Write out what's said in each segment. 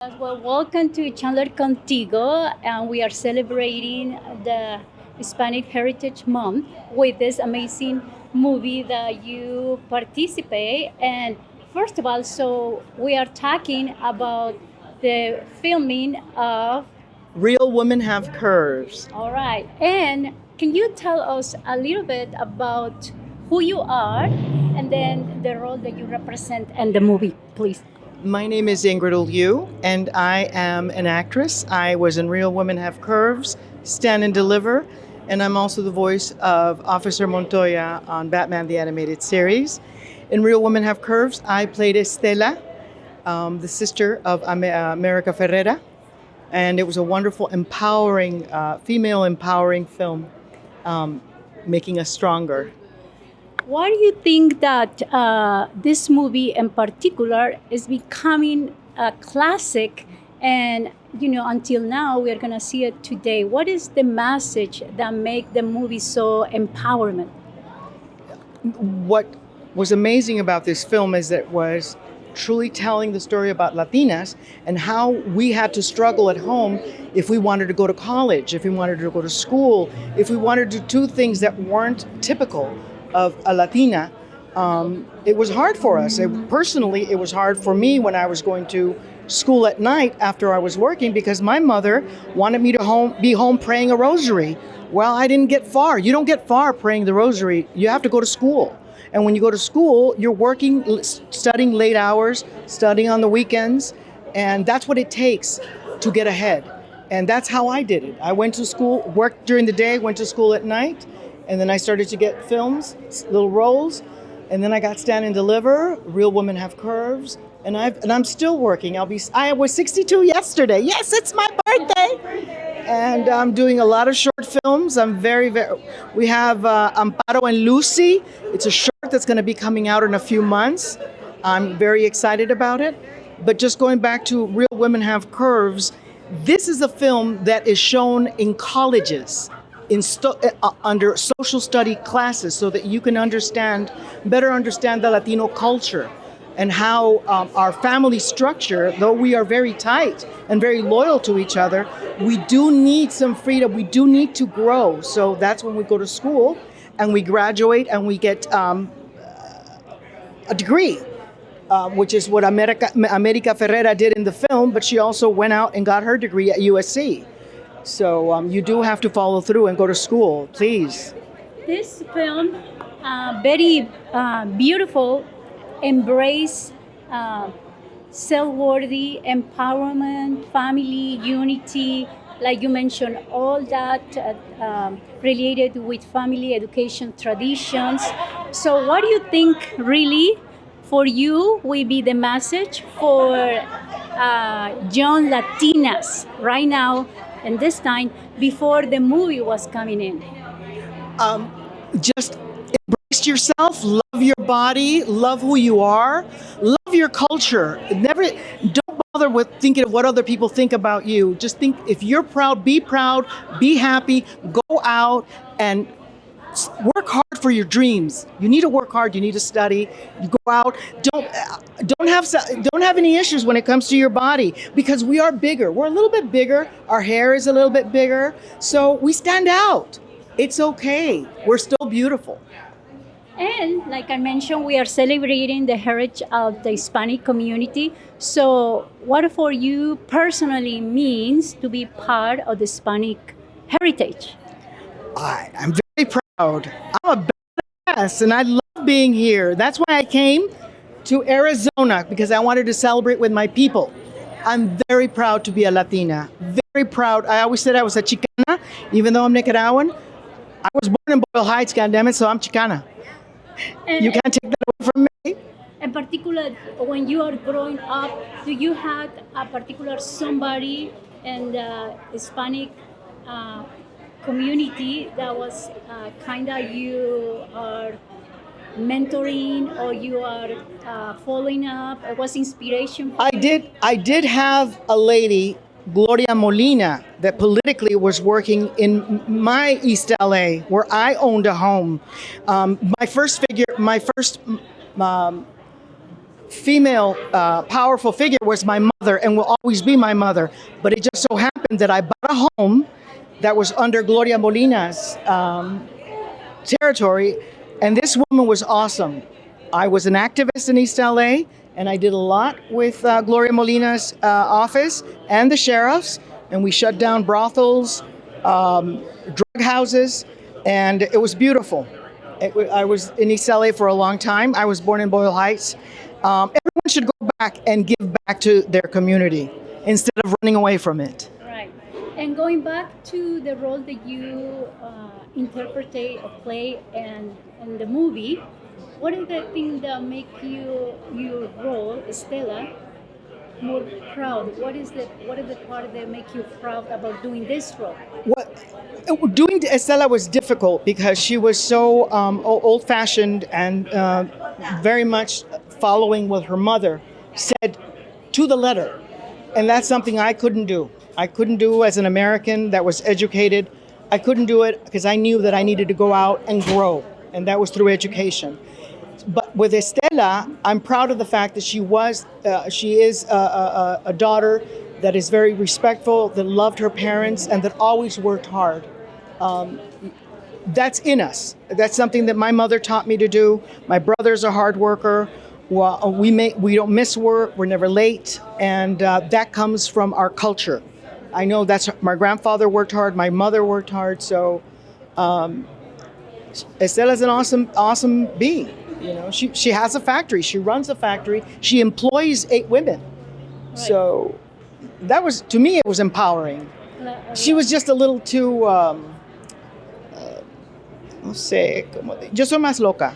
Well, welcome to Chandler Contigo, and we are celebrating the Hispanic Heritage Month with this amazing movie that you participate. And first of all, so we are talking about the filming of. Real women have curves. All right, and can you tell us a little bit about who you are and then the role that you represent in the movie, please? My name is Ingrid Liu, and I am an actress. I was in Real Women Have Curves, Stand and Deliver, and I'm also the voice of Officer Montoya on Batman the Animated Series. In Real Women Have Curves, I played Estela, the sister of America Ferrera, and it was a wonderful, empowering, female empowering film, making us stronger. Why do you think that this movie in particular is becoming a classic? And until now, we are gonna see it today. What is the message that make the movie so empowerment? What was amazing about this film is that it was truly telling the story about Latinas and how we had to struggle at home if we wanted to go to college, if we wanted to go to school, if we wanted to do things that weren't typical of a Latina. It was hard for us. Personally, it was hard for me when I was going to school at night after I was working because my mother wanted me to be home praying a rosary. Well, I didn't get far. You don't get far praying the rosary. You have to go to school. And when you go to school, you're working, studying late hours, studying on the weekends, and that's what it takes to get ahead. And that's how I did it. I went to school, worked during the day, went to school at night, and then I started to get films, little roles, and then I got Stand and Deliver, Real Women Have Curves, and I'm still working. I was 62 yesterday. Yes, it's my birthday. And I'm doing a lot of short films. We have Amparo and Lucy. It's a short that's going to be coming out in a few months. I'm very excited about it. But just going back to Real Women Have Curves, this is a film that is shown in colleges, under social study classes, so that you can better understand the Latino culture and how our family structure, though we are very tight and very loyal to each other, we do need some freedom. We do need to grow. So that's when we go to school and we graduate and we get a degree, which is what America Ferrera did in the film, but she also went out and got her degree at USC. So you do have to follow through and go to school, please. This film, very beautiful, embrace self-worthy, empowerment, family, unity, like you mentioned, all that related with family education traditions. So what do you think really for you will be the message for young Latinas right now and this time before the movie was coming in? Just embrace yourself, love your body, love who you are, love your culture. Don't bother with thinking of what other people think about you. Just think, if you're proud, be happy, go out and work hard for your dreams. You need to work hard. You need to study. You go out. Don't have any issues when it comes to your body, because we are bigger. We're a little bit bigger. Our hair is a little bit bigger, so we stand out. It's okay. We're still beautiful. And like I mentioned, we are celebrating the heritage of the Hispanic community. So, what for you personally means to be part of the Hispanic heritage? I'm very proud. I'm a badass, and I love being here. That's why I came to Arizona, because I wanted to celebrate with my people. I'm very proud to be a Latina. Very proud. I always said I was a Chicana, even though I'm Nicaraguan. I was born in Boyle Heights, goddammit, so I'm Chicana. You can't take that away from me. In particular, when you are growing up, do you have a particular somebody in the Hispanic community that was kind of you are mentoring or you are following up? Or was inspiration? I did have a lady, Gloria Molina, that politically was working in my East LA, where I owned a home. My first female powerful figure was my mother and will always be my mother. But it just so happened that I bought a home that was under Gloria Molina's territory, and this woman was awesome. I was an activist in East LA, and I did a lot with Gloria Molina's office and the sheriffs, and we shut down brothels, drug houses, and it was beautiful. I was in East LA for a long time. I was born in Boyle Heights. Everyone should go back and give back to their community instead of running away from it. Right. And going back to the role that you interpret or play in the movie, what is the thing that make your role, Estela, more proud? What is the part that make you proud about doing this role? Doing Estela was difficult because she was so old-fashioned and very much following what her mother said to the letter. And that's something I couldn't do. I couldn't do as an American that was educated. I couldn't do it because I knew that I needed to go out and grow, and that was through education. But with Estela, I'm proud of the fact that she is a daughter that is very respectful, that loved her parents, and that always worked hard. That's in us. That's something that my mother taught me to do. My brother's a hard worker. Well, we don't miss work. We're never late, and that comes from our culture. I know my grandfather worked hard. My mother worked hard. So Estela's an awesome being. You know, she has a factory. She runs a factory. She employs 8 women. Right. So that was, to me, it was empowering. She was just a little too, no sé, yo soy más loca.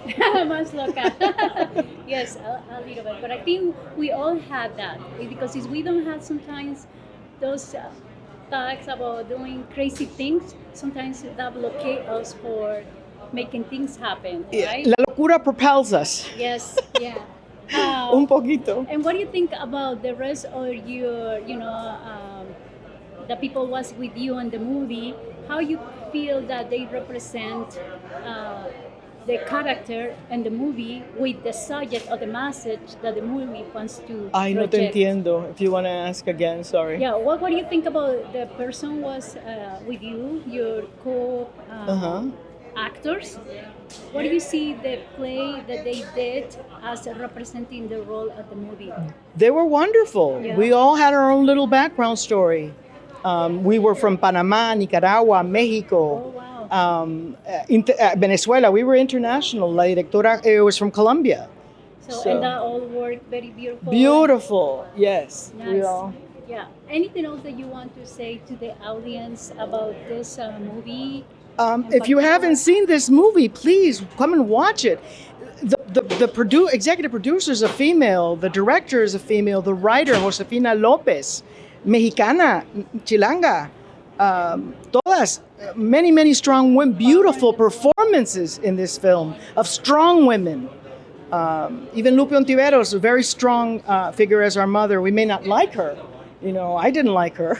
Más loca. Yes, a little bit. But I think we all had that because if we don't have sometimes those thoughts about doing crazy things, sometimes that blockade us for making things happen, right? La locura propels us. Yes, yeah. Un poquito. And what do you think about the rest of your, the people was with you in the movie? How you feel that they represent the character in the movie with the subject or the message that the movie wants to Ay, no project? te entiendo. If you want to ask again, sorry. Yeah, what do you think about the person was with you, your actors? What do you see the play that they did as representing the role of the movie? They were wonderful. Yeah. We all had our own little background story. We were from Panama, Nicaragua, Mexico, Venezuela. We were international. La directora was from Colombia. So and that all worked very beautiful. Beautiful, yes. Nice. Yeah. Anything else that you want to say to the audience about this movie? If you haven't seen this movie, please come and watch it. The executive producer is a female, the director is a female, the writer, Josefina Lopez, Mexicana, Chilanga, todas, many strong women, beautiful performances in this film of strong women. Even Lupe Ontiveros, a very strong figure as our mother. We may not like her. You know, I didn't like her.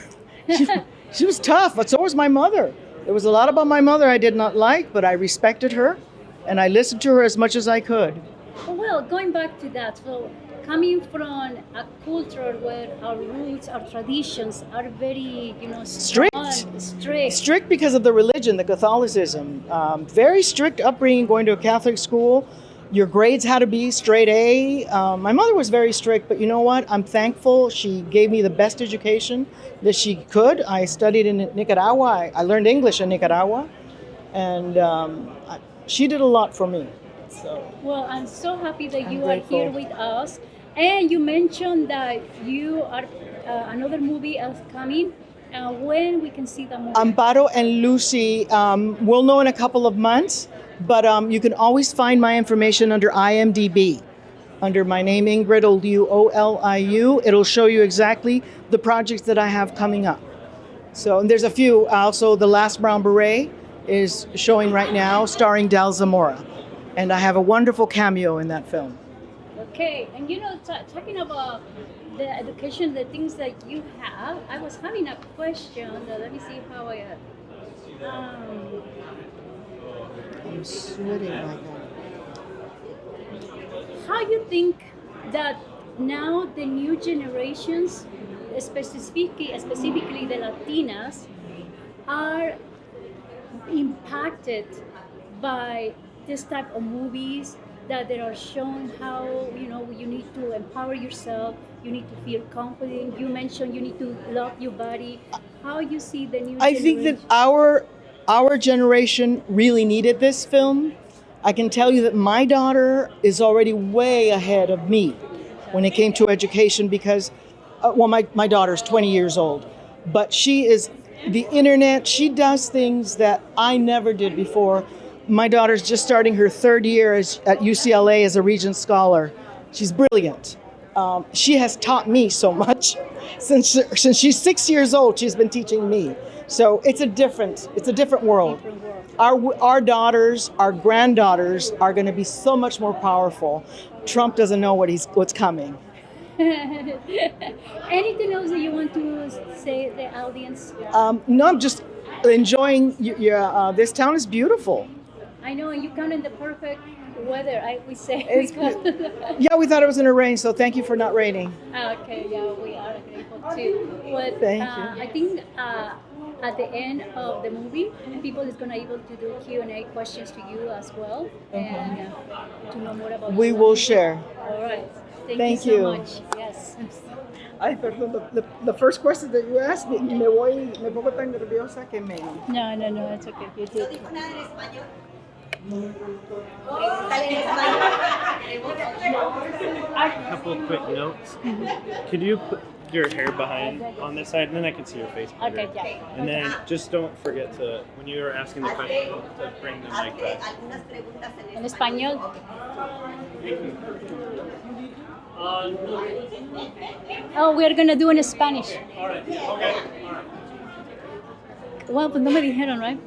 She was tough, but so was my mother. There was a lot about my mother I did not like, but I respected her, and I listened to her as much as I could. Well, going back to that, so coming from a culture where our roots, our traditions are very, strict because of the religion, the Catholicism. Very strict upbringing, going to a Catholic school. Your grades had to be straight A. My mother was very strict, but you know what? I'm thankful. She gave me the best education that she could. I studied in Nicaragua. I learned English in Nicaragua, and she did a lot for me. So, well, I'm so happy that you are here with us. And you mentioned that you are another movie is coming. When we can see the movie? Amparo and Lucy will know in a couple of months. But you can always find my information under IMDb. Under my name, Ingrid Oliu. It'll show you exactly the projects that I have coming up. So and there's a few. Also, The Last Brown Beret is showing right now, starring Dal Zamora. And I have a wonderful cameo in that film. Okay, and talking about the education, the things that you have, I was having a question. Let me see how I... I'm sweating right now. How you think that now the new generations, specifically the Latinas, are impacted by this type of movies that they are shown how you need to empower yourself, you need to feel confident. You mentioned you need to love your body. How you see the new I think that generation? our generation really needed this film. I can tell you that my daughter is already way ahead of me when it came to education because, my daughter's 20 years old, but she is the internet. She does things that I never did before. My daughter's just starting her third year at UCLA as a Regent Scholar. She's brilliant. She has taught me so much. Since she's 6 years old, she's been teaching me. So it's a different world. Our daughters, our granddaughters are going to be so much more powerful. Trump doesn't know what's coming. Anything else that you want to say to the audience? No, I'm just enjoying. This town is beautiful. I know you come in the perfect weather. We say It's Yeah, we thought it was going to rain, so thank you for not raining. Okay, yeah, we are grateful too. But Thank you. I think at the end of the movie, people is gonna able to do Q&A questions to you as well, and to know more about. We will share. All right. Thank you you. so much. Yes. Ay, perdón, the first question that you asked me, me pongo tan nerviosa que me... No, it's okay. You did. A couple of quick notes. Could you put your hair behind on this side, and then I can see your face better. Okay, yeah. And then just don't forget to, when you are asking the question, to bring the mic back. En español. Oh, we're gonna do in Spanish. Well, pues no me dijeron, right?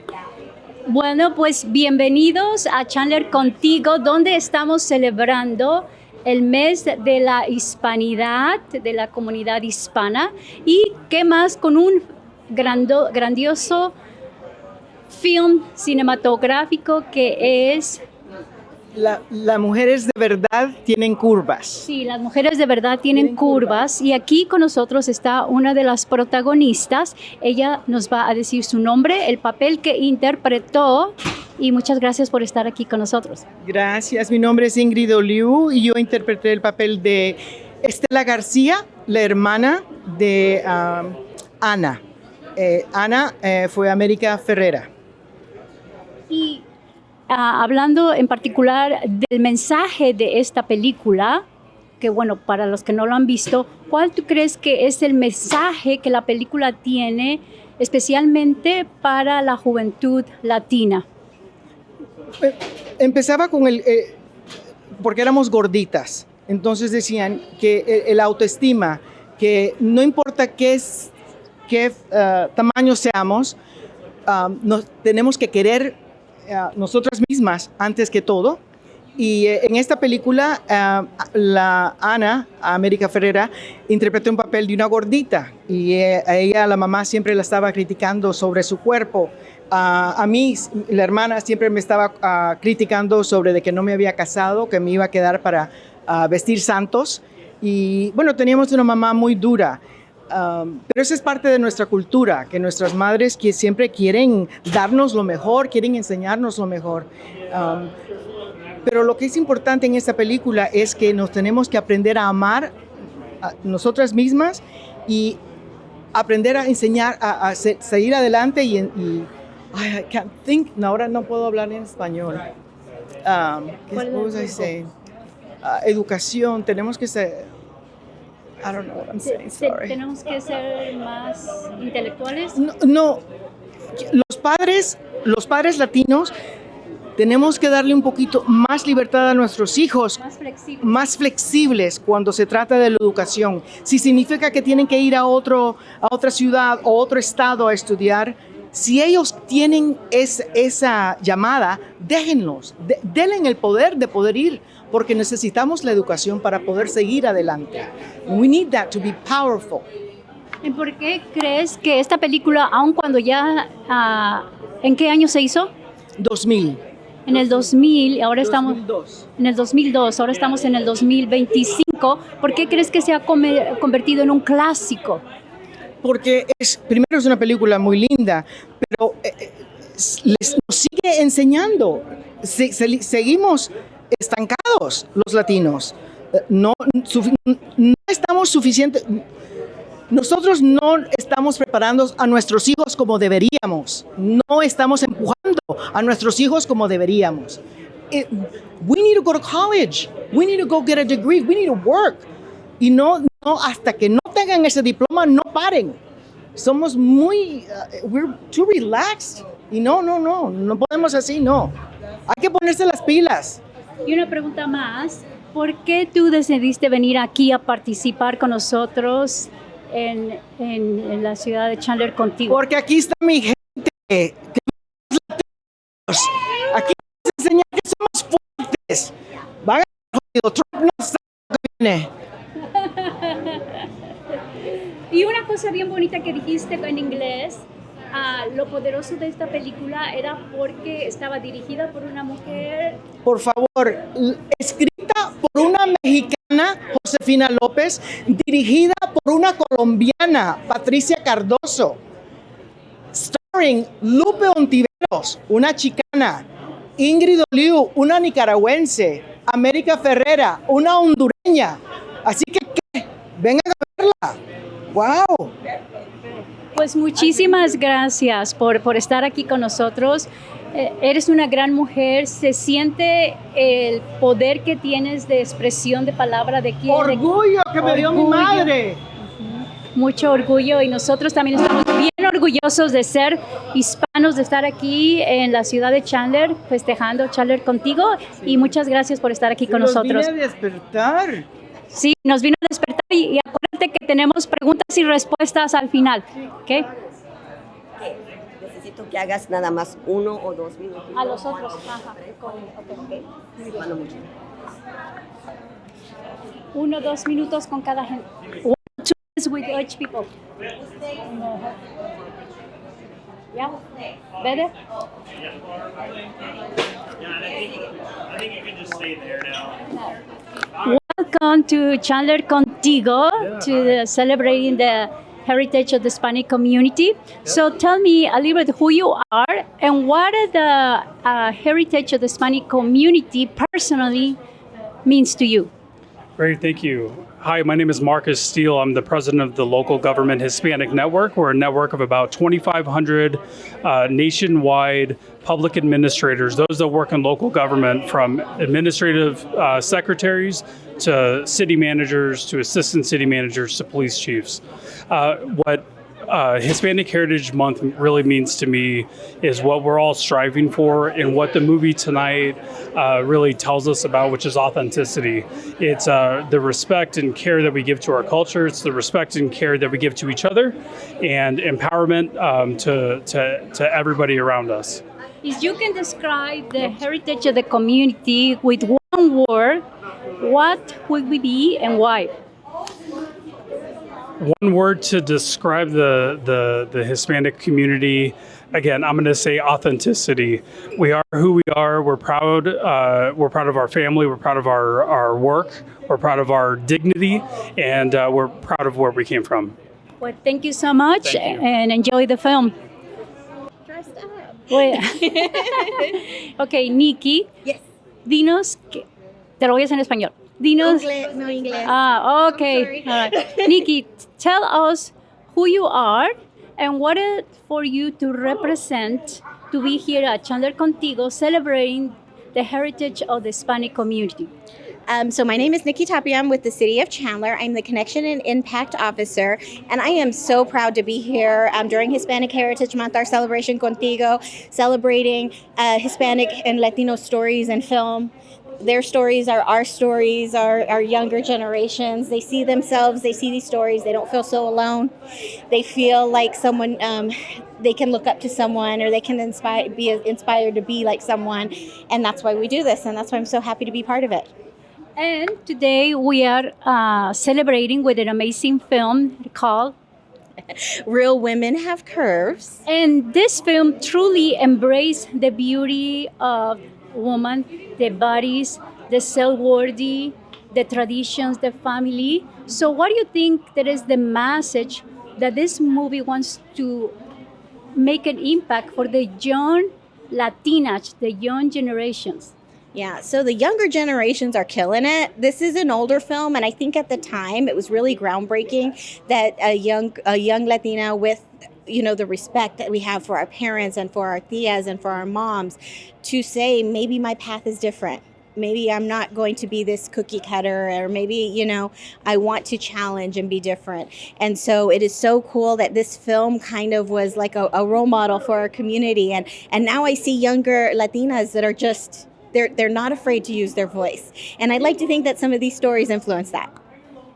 Bueno, pues bienvenidos a Chandler Contigo, donde estamos celebrando el mes de la hispanidad, de la comunidad hispana, y qué más con un grandioso film cinematográfico que es... Las mujeres de verdad tienen curvas. Sí, las mujeres de verdad tienen curvas, y aquí con nosotros está una de las protagonistas. Ella nos va a decir su nombre, el papel que interpretó, y muchas gracias por estar aquí con nosotros. Gracias, mi nombre es Ingrid Oliu y yo interpreté el papel de Estela García, la hermana de Ana. Ana fue América Ferrera. Y hablando en particular del mensaje de esta película, que bueno, para los que no lo han visto, ¿cuál tú crees que es el mensaje que la película tiene especialmente para la juventud latina? Empezaba con porque éramos gorditas, entonces decían que el autoestima, que no importa qué tamaño seamos, nos tenemos que querer nosotras mismas antes que todo. Y en esta película, la Ana, América Ferrera, interpretó un papel de una gordita, y a ella, la mamá, siempre la estaba criticando sobre su cuerpo. A mí, la hermana, siempre me estaba criticando sobre de que no me había casado, que me iba a quedar para vestir santos. Y bueno, teníamos una mamá muy dura. Pero eso es parte de nuestra cultura, que nuestras madres que siempre quieren darnos lo mejor, quieren enseñarnos lo mejor. Pero lo que es importante en esta película es que nos tenemos que aprender a amar a nosotras mismas y aprender a enseñar, a seguir adelante I can't think, no, ahora no puedo hablar en español. What was I saying? Educación, tenemos que ser... I don't know what I'm saying, sorry. ¿Tenemos que ser más intelectuales? No, los padres latinos tenemos que darle un poquito más libertad a nuestros hijos, más flexibles cuando se trata de la educación. Si significa que tienen que ir a otra ciudad o otro estado a estudiar, si ellos tienen esa llamada, déjenlos, denle el poder de poder ir, porque necesitamos la educación para poder seguir adelante. We need that to be powerful. ¿Y por qué crees que esta película, aun cuando ya... ¿en qué año se hizo? 2000. en el 2000, ahora estamos 2002. en el 2002, ahora estamos en el 2025. ¿Por qué crees que se ha convertido en un clásico? Porque primero es una película muy linda, pero nos sigue enseñando. Seguimos estancados los latinos. No estamos suficientes. Nosotros no estamos preparando a nuestros hijos como deberíamos. No estamos empujando a nuestros hijos como deberíamos. We need to go to college. We need to go get a degree. We need to work. Y no hasta que no tengan ese diploma, no paren. Somos we're too relaxed. Y no podemos así, no. Hay que ponerse las pilas. Y una pregunta más, ¿por qué tú decidiste venir aquí a participar con nosotros en la ciudad de Chandler Contigo? Porque aquí está mi gente. Aquí nos enseñan que somos fuertes. Van a jodido, Trump no sabe lo que viene. Y una cosa bien bonita que dijiste en inglés, lo poderoso de esta película era porque estaba dirigida por una mujer. Por favor, escrita por una mexicana, Josefina López, dirigida por una colombiana, Patricia Cardoso, starring Lupe Ontiveros, una chicana, Ingrid Oliu, una nicaragüense, América Ferrera, una hondureña. Así que, vengan a verla. ¡Wow! Pues muchísimas gracias por estar aquí con nosotros. Eres una gran mujer, se siente el poder que tienes de expresión de palabra de quién. Orgullo que me dio mi madre. Mucho orgullo y nosotros también estamos bien orgullosos de ser hispanos, de estar aquí en la ciudad de Chandler, festejando Chandler Contigo, y muchas gracias por estar aquí con nosotros. Vine a despertar. Sí, nos vino a despertar y acuérdate que tenemos preguntas y respuestas al final, ¿ok? Necesito que hagas nada más 1 o 2 minutos. A los otros, ajá. Bueno, mucho. 1 o 2 minutos con cada gente. 1 2 minutes with each people. Yeah? Better? Yeah, I think you can just stay there now. Welcome to Chandler Contigo, celebrating the heritage of the Hispanic community. So tell me a little bit who you are and what the heritage of the Hispanic community personally means to you. Great, thank you. Hi, my name is Marcus Steele. I'm the president of the Local Government Hispanic Network. We're a network of about 2,500 nationwide public administrators, those that work in local government, from administrative secretaries to city managers to assistant city managers to police chiefs. What Hispanic Heritage Month really means to me is what we're all striving for and what the movie tonight really tells us about, which is authenticity. It's the respect and care that we give to our culture. It's the respect and care that we give to each other, and empowerment to everybody around us. If you can describe the heritage of the community with one word, what would we be and why? One word to describe the Hispanic community. Again, I'm going to say authenticity. We are who we are. We're proud. We're proud of our family. We're proud of our work. We're proud of our dignity, and we're proud of where we came from. Well, thank you so much, Thank you. and enjoy the film. Dressed up. Well, okay, Nikki. Yes. Dinos, te lo voy a hacer en español. Dinos. No inglés. Okay. Sorry. All right. Nikki, tell us who you are and what it for you to represent to be here at Chandler Contigo celebrating the heritage of the Hispanic community. So my name is Nikki Tapia. I'm with the City of Chandler. I'm the Connection and Impact Officer, and I am so proud to be here during Hispanic Heritage Month, our celebration Contigo, celebrating Hispanic and Latino stories in film. Their stories are our stories, our younger generations. They see themselves, they see these stories, they don't feel so alone. They feel like someone, they can look up to someone, or they can be inspired to be like someone. And that's why we do this, and that's why I'm so happy to be part of it. And today we are celebrating with an amazing film called Real Women Have Curves. And this film truly embraced the beauty of woman, the bodies, the self-worthy, the traditions, the family. So what do you think that is the message that this movie wants to make an impact for the young Latinas, the young generations? Yeah, so the younger generations are killing it. This is an older film, and I think at the time it was really groundbreaking that a young Latina with the respect that we have for our parents and for our tias and for our moms to say maybe my path is different. Maybe I'm not going to be this cookie cutter, or maybe, I want to challenge and be different. And so it is so cool that this film kind of was like a role model for our community. And now I see younger Latinas that are just, they're not afraid to use their voice. And I'd like to think that some of these stories influence that.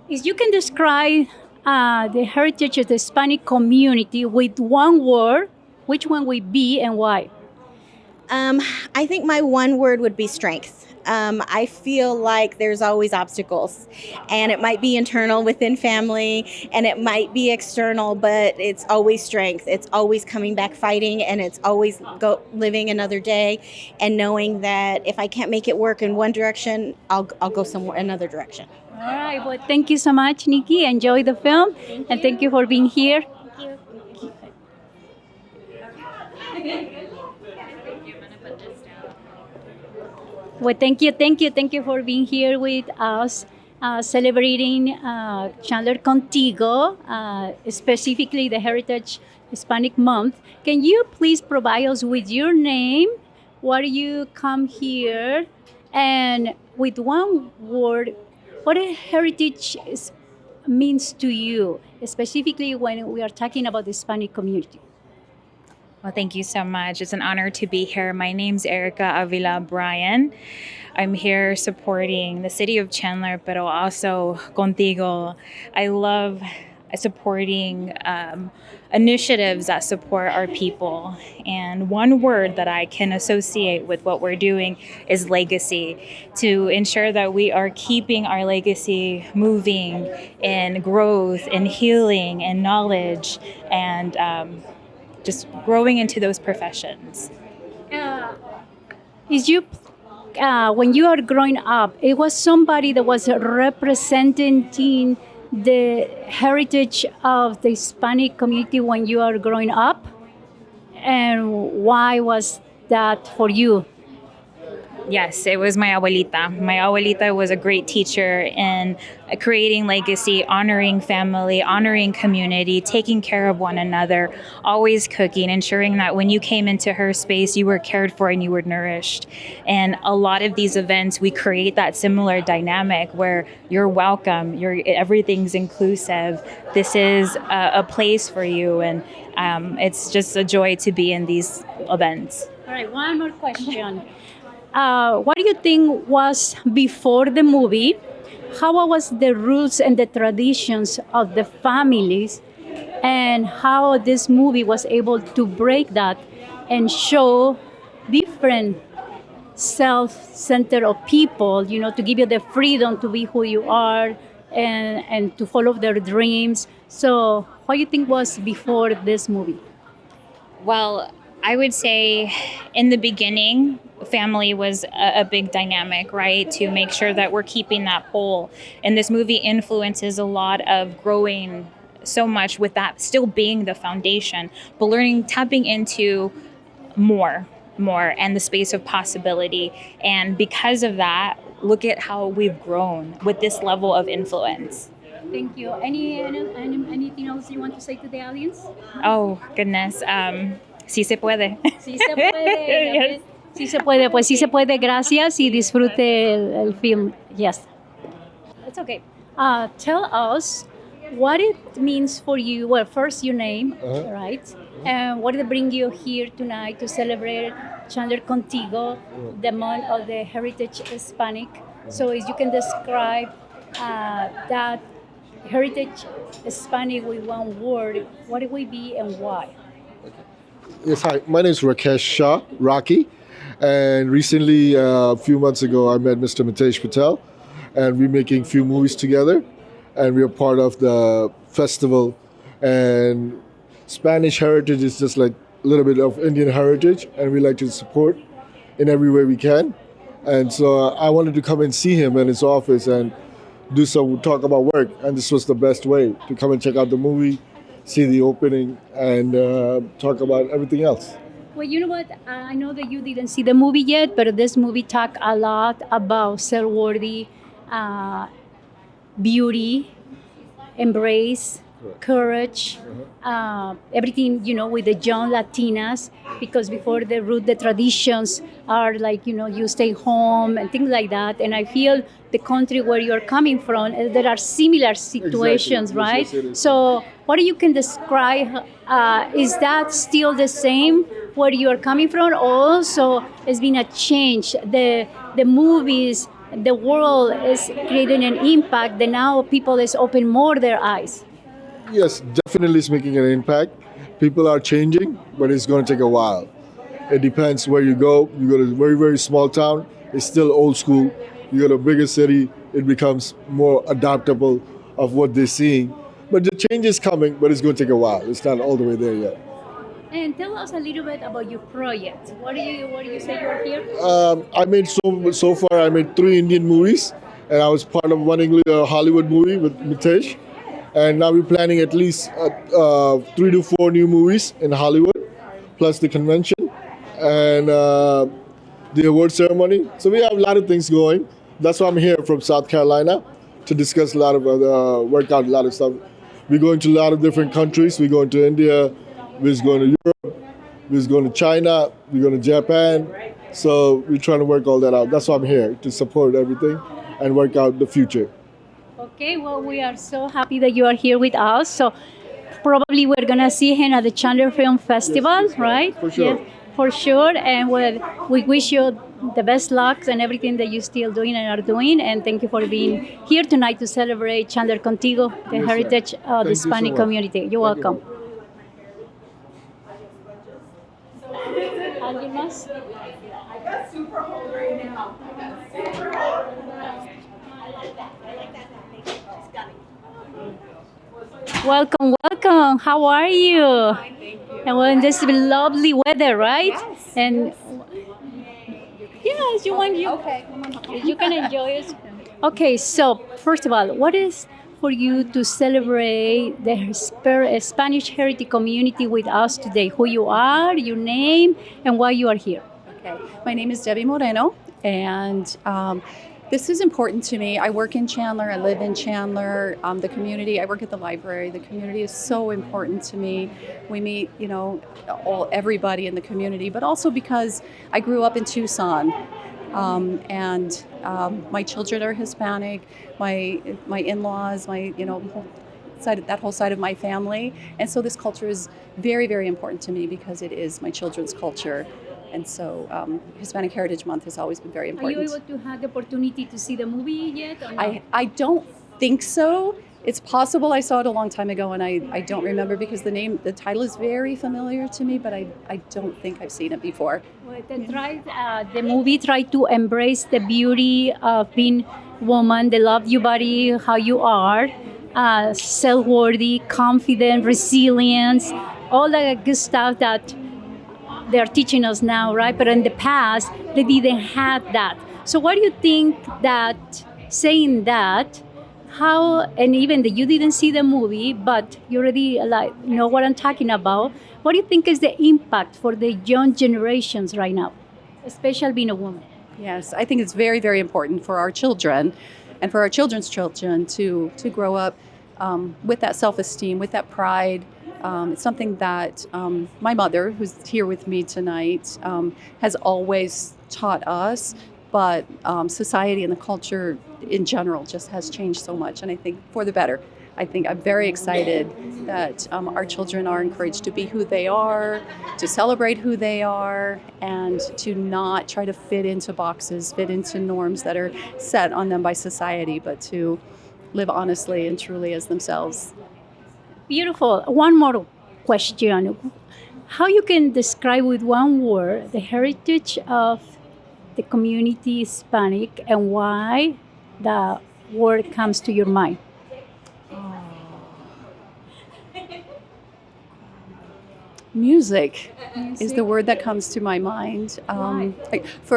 If you can describe the heritage of the Hispanic community with one word, which one would be and why? I think my one word would be strength. I feel like there's always obstacles, and it might be internal within family, and it might be external, but it's always strength. It's always coming back fighting, and it's always living another day and knowing that if I can't make it work in one direction, I'll go somewhere another direction. All right. Well, thank you so much, Nikki. Enjoy the film, and thank you for being here. Well, thank you for being here with us, celebrating Chandler Contigo, specifically the Heritage Hispanic Month. Can you please provide us with your name, why you come here, and with one word, what a heritage means to you, specifically when we are talking about the Hispanic community? Well, thank you so much. It's an honor to be here. My name's Erica Avila Bryan. I'm here supporting the city of Chandler, but also Contigo. I love supporting initiatives that support our people. And one word that I can associate with what we're doing is legacy, to ensure that we are keeping our legacy moving in growth and healing and knowledge and just growing into those professions. Is you when you are growing up, it was somebody that was representing the heritage of the Hispanic community when you are growing up, and why was that for you? Yes, it was my abuelita. My abuelita was a great teacher in creating legacy, honoring family, honoring community, taking care of one another, always cooking, ensuring that when you came into her space, you were cared for and you were nourished. And a lot of these events, we create that similar dynamic where you're welcome, everything's inclusive. This is a place for you, and it's just a joy to be in these events. All right, one more question. What do you think was before the movie? How was the rules and the traditions of the families, and how this movie was able to break that and show different self-centered of people, to give you the freedom to be who you are and to follow their dreams. So what do you think was before this movie? Well, I would say in the beginning, family was a big dynamic, right? To make sure that we're keeping that whole. And this movie influences a lot of growing so much with that still being the foundation, but tapping into more and the space of possibility. And because of that, look at how we've grown with this level of influence. Thank you. Anything else you want to say to the audience? Oh, goodness. Sí se puede. Sí se puede. Yes. Sí se puede. Pues sí se puede. Gracias y disfrute el film. Yes. It's okay. Tell us what it means for you. Well, first your name, right? And what did it bring you here tonight to celebrate Chandler Contigo, the month of the Heritage Hispanic? So if you can describe that Heritage Hispanic with one word, what it will be and why? Yes, hi. My name is Rakesh Shah, Rocky. And recently, a few months ago, I met Mr. Mitesh Patel. And we're making a few movies together. And we're part of the festival. And Spanish heritage is just like a little bit of Indian heritage. And we like to support in every way we can. And so I wanted to come and see him in his office and do some talk about work. And this was the best way to come and check out the movie, see the opening, and talk about everything else. Well, you know what? I know that you didn't see the movie yet, but this movie talk a lot about self-worthy, beauty, embrace, courage, everything, with the young Latinas, because before the traditions are like, you stay home and things like that. And I feel the country where you're coming from, there are similar situations, Exactly. right? Yes, it is. So what you can describe, is that still the same where you are coming from? Also, it's been a change. The movies, the world is creating an impact that now people is open more their eyes. Yes, definitely it's making an impact. People are changing, but it's going to take a while. It depends where you go. You go to a very, very small town, it's still old school. You go to a bigger city, it becomes more adaptable of what they're seeing. But the change is coming, but it's going to take a while. It's not all the way there yet. And tell us a little bit about your project. What do you say you're here? I made so far. I made 3 Indian movies, and I was part of one English Hollywood movie with Mitesh. And now we're planning at least 3 to 4 new movies in Hollywood, plus the convention and the award ceremony. So we have a lot of things going. That's why I'm here from South Carolina to discuss a lot of work out a lot of stuff. We're going to a lot of different countries. We're going to India. We're going to Europe. We're going to China. We're going to Japan. So we're trying to work all that out. That's why I'm here, to support everything and work out the future. Okay, well, we are so happy that you are here with us. So probably we're going to see him at the Chandler Film Festival, Yes, right? for sure. Yes, for sure. And we wish you the best luck and everything that you're still doing and are doing. And thank you for being here tonight to celebrate Chandler Contigo, the Yes, heritage of the Thank you so Hispanic much. community. You're Thank you. welcome. ¿Alguien más? Welcome, welcome. How are you? And well, in this lovely weather, right? Yes. And yes, you want you. Okay. You can enjoy it. Okay, so first of all, what is for you to celebrate the Spanish heritage community with us today? Who you are, your name, and why you are here? Okay. My name is Debbie Moreno, and this is important to me. I work in Chandler. I live in Chandler. The community. I work at the library. The community is so important to me. We meet, everybody in the community, but also because I grew up in Tucson, and my children are Hispanic. My in-laws, that whole side of my family, and so this culture is very, very important to me because it is my children's culture. And so Hispanic Heritage Month has always been very Are important. you able to have the opportunity to see the movie yet? Or no? I don't think so. It's possible I saw it a long time ago and I don't remember because the title is very familiar to me, but I don't think I've seen it before. Well, the movie tried to embrace the beauty of being woman, the love your body, how you are, self-worthy, confident, resilience, all the good stuff that they're teaching us now, right? But in the past, they didn't have that. So what do you think that saying that, how, and even that you didn't see the movie, but you already know what I'm talking about, what do you think is the impact for the young generations right now, especially being a woman? Yes, I think it's very, very important for our children and for our children's children to grow up with that self-esteem, with that pride. It's something that my mother, who's here with me tonight, has always taught us, but society and the culture in general just has changed so much, and I think for the better. I'm very excited that our children are encouraged to be who they are, to celebrate who they are, and to not try to fit into boxes, fit into norms that are set on them by society, but to live honestly and truly as themselves. Beautiful. One more question. How you can describe with one word the heritage of the community Hispanic and why the word comes to your mind? Music is the word that comes to my mind.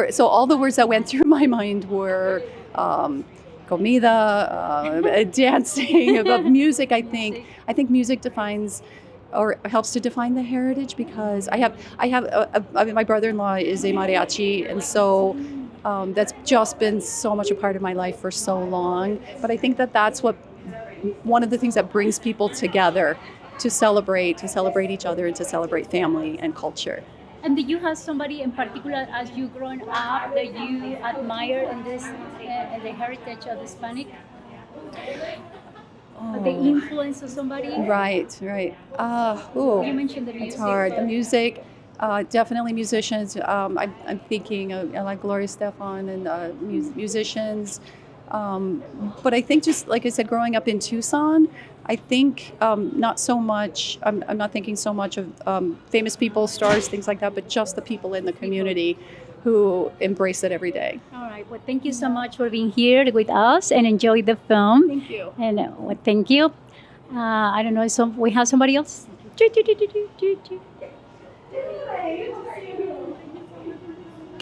So all the words that went through my mind were comida, dancing, but music. I think music defines or helps to define the heritage, because I mean, my brother-in-law is a mariachi, and so that's just been so much a part of my life for so long. But I think that's one of the things that brings people together, to celebrate each other and to celebrate family and culture. And do you have somebody in particular, as you growing up, that you admire in this, the heritage of Hispanic? The influence of somebody? Right. You mentioned the music. It's hard. The music, definitely musicians. I'm thinking of like Gloria Estefan and musicians. But I think, just like I said, growing up in Tucson, I think not so much, I'm not thinking so much of famous people, stars, things like that, but just the people in the community who embrace it every day. All right. Well, thank you so much for being here with us and enjoy the film. Thank you. And thank you. I don't know, we have somebody else?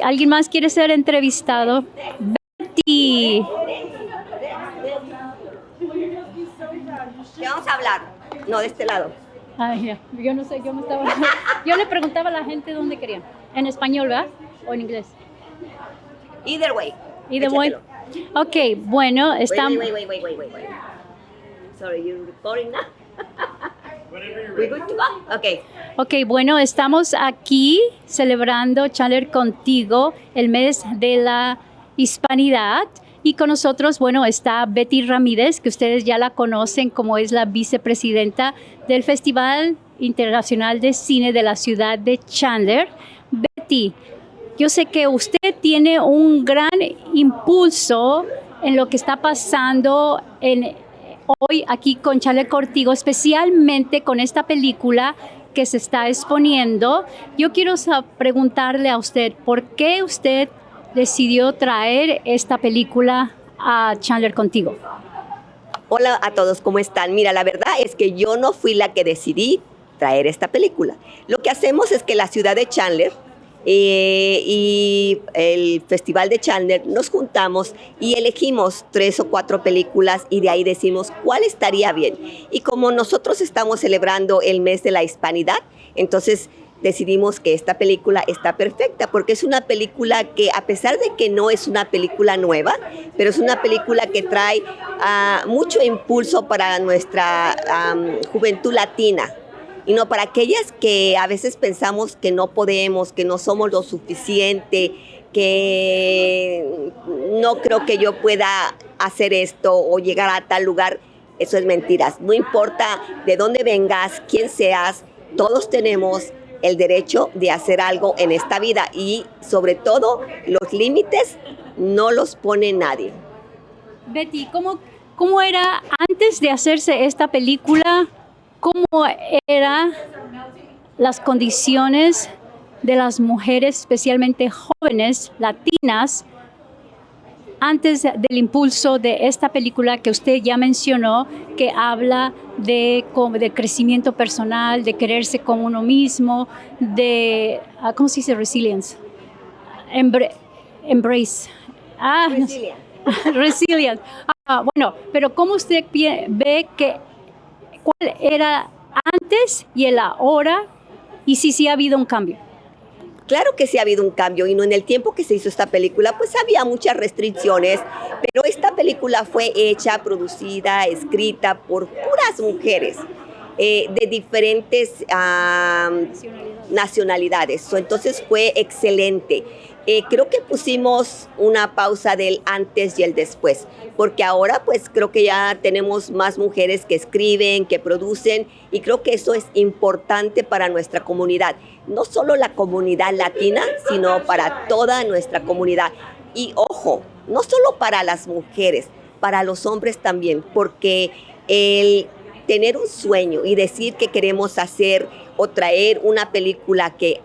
¿Alguien más quiere ser entrevistado? Betty. ¿Qué vamos a hablar? No, de este lado. Yo no sé, yo le preguntaba a la gente dónde querían. En español, ¿verdad? ¿O en inglés? Either way. Either way. Ok, bueno, estamos... Wait. Sorry, you're recording now? We good to go? Okay. Ok, bueno, estamos aquí celebrando Chandler Contigo, el mes de la hispanidad. Y con nosotros, bueno, está Betty Ramírez, que ustedes ya la conocen como es la vicepresidenta del Festival Internacional de Cine de la ciudad de Chandler. Betty, yo sé que usted tiene un gran impulso en lo que está pasando hoy aquí con Chandler Contigo, especialmente con esta película que se está exponiendo. Yo quiero preguntarle a usted, ¿por qué usted decidió traer esta película a Chandler Contigo? Hola a todos, ¿cómo están? Mira, la verdad es que yo no fui la que decidí traer esta película. Lo que hacemos es que la ciudad de Chandler y el Festival de Chandler nos juntamos y elegimos 3 o 4 películas y de ahí decimos cuál estaría bien. Y como nosotros estamos celebrando el mes de la hispanidad, entonces decidimos que esta película está perfecta, porque es una película que, a pesar de que no es una película nueva, pero es una película que trae mucho impulso para nuestra juventud latina, y no para aquellas que a veces pensamos que no podemos, que no somos lo suficiente, que no creo que yo pueda hacer esto o llegar a tal lugar. Eso es mentiras. No importa de dónde vengas, quién seas, todos tenemos el derecho de hacer algo en esta vida, y sobre todo los límites no los pone nadie. Betty, ¿cómo era antes de hacerse esta película? ¿Cómo eran las condiciones de las mujeres, especialmente jóvenes latinas, antes del impulso de esta película que usted ya mencionó, que habla de crecimiento personal, de quererse como uno mismo, de, ¿cómo se dice? Resilience. Embrace. Resilient. Resilient. Bueno, pero ¿cómo usted ve cuál era antes y el ahora, y si sí ha habido un cambio? Claro que sí ha habido un cambio, y no en el tiempo que se hizo esta película, pues había muchas restricciones, pero esta película fue hecha, producida, escrita por puras mujeres de diferentes nacionalidades. Entonces fue excelente. Creo que pusimos una pausa del antes y el después, porque ahora pues creo que ya tenemos más mujeres que escriben, que producen, y creo que eso es importante para nuestra comunidad. No solo la comunidad latina, sino para toda nuestra comunidad. Y ojo, no solo para las mujeres, para los hombres también, porque el tener un sueño y decir que queremos hacer o traer una película que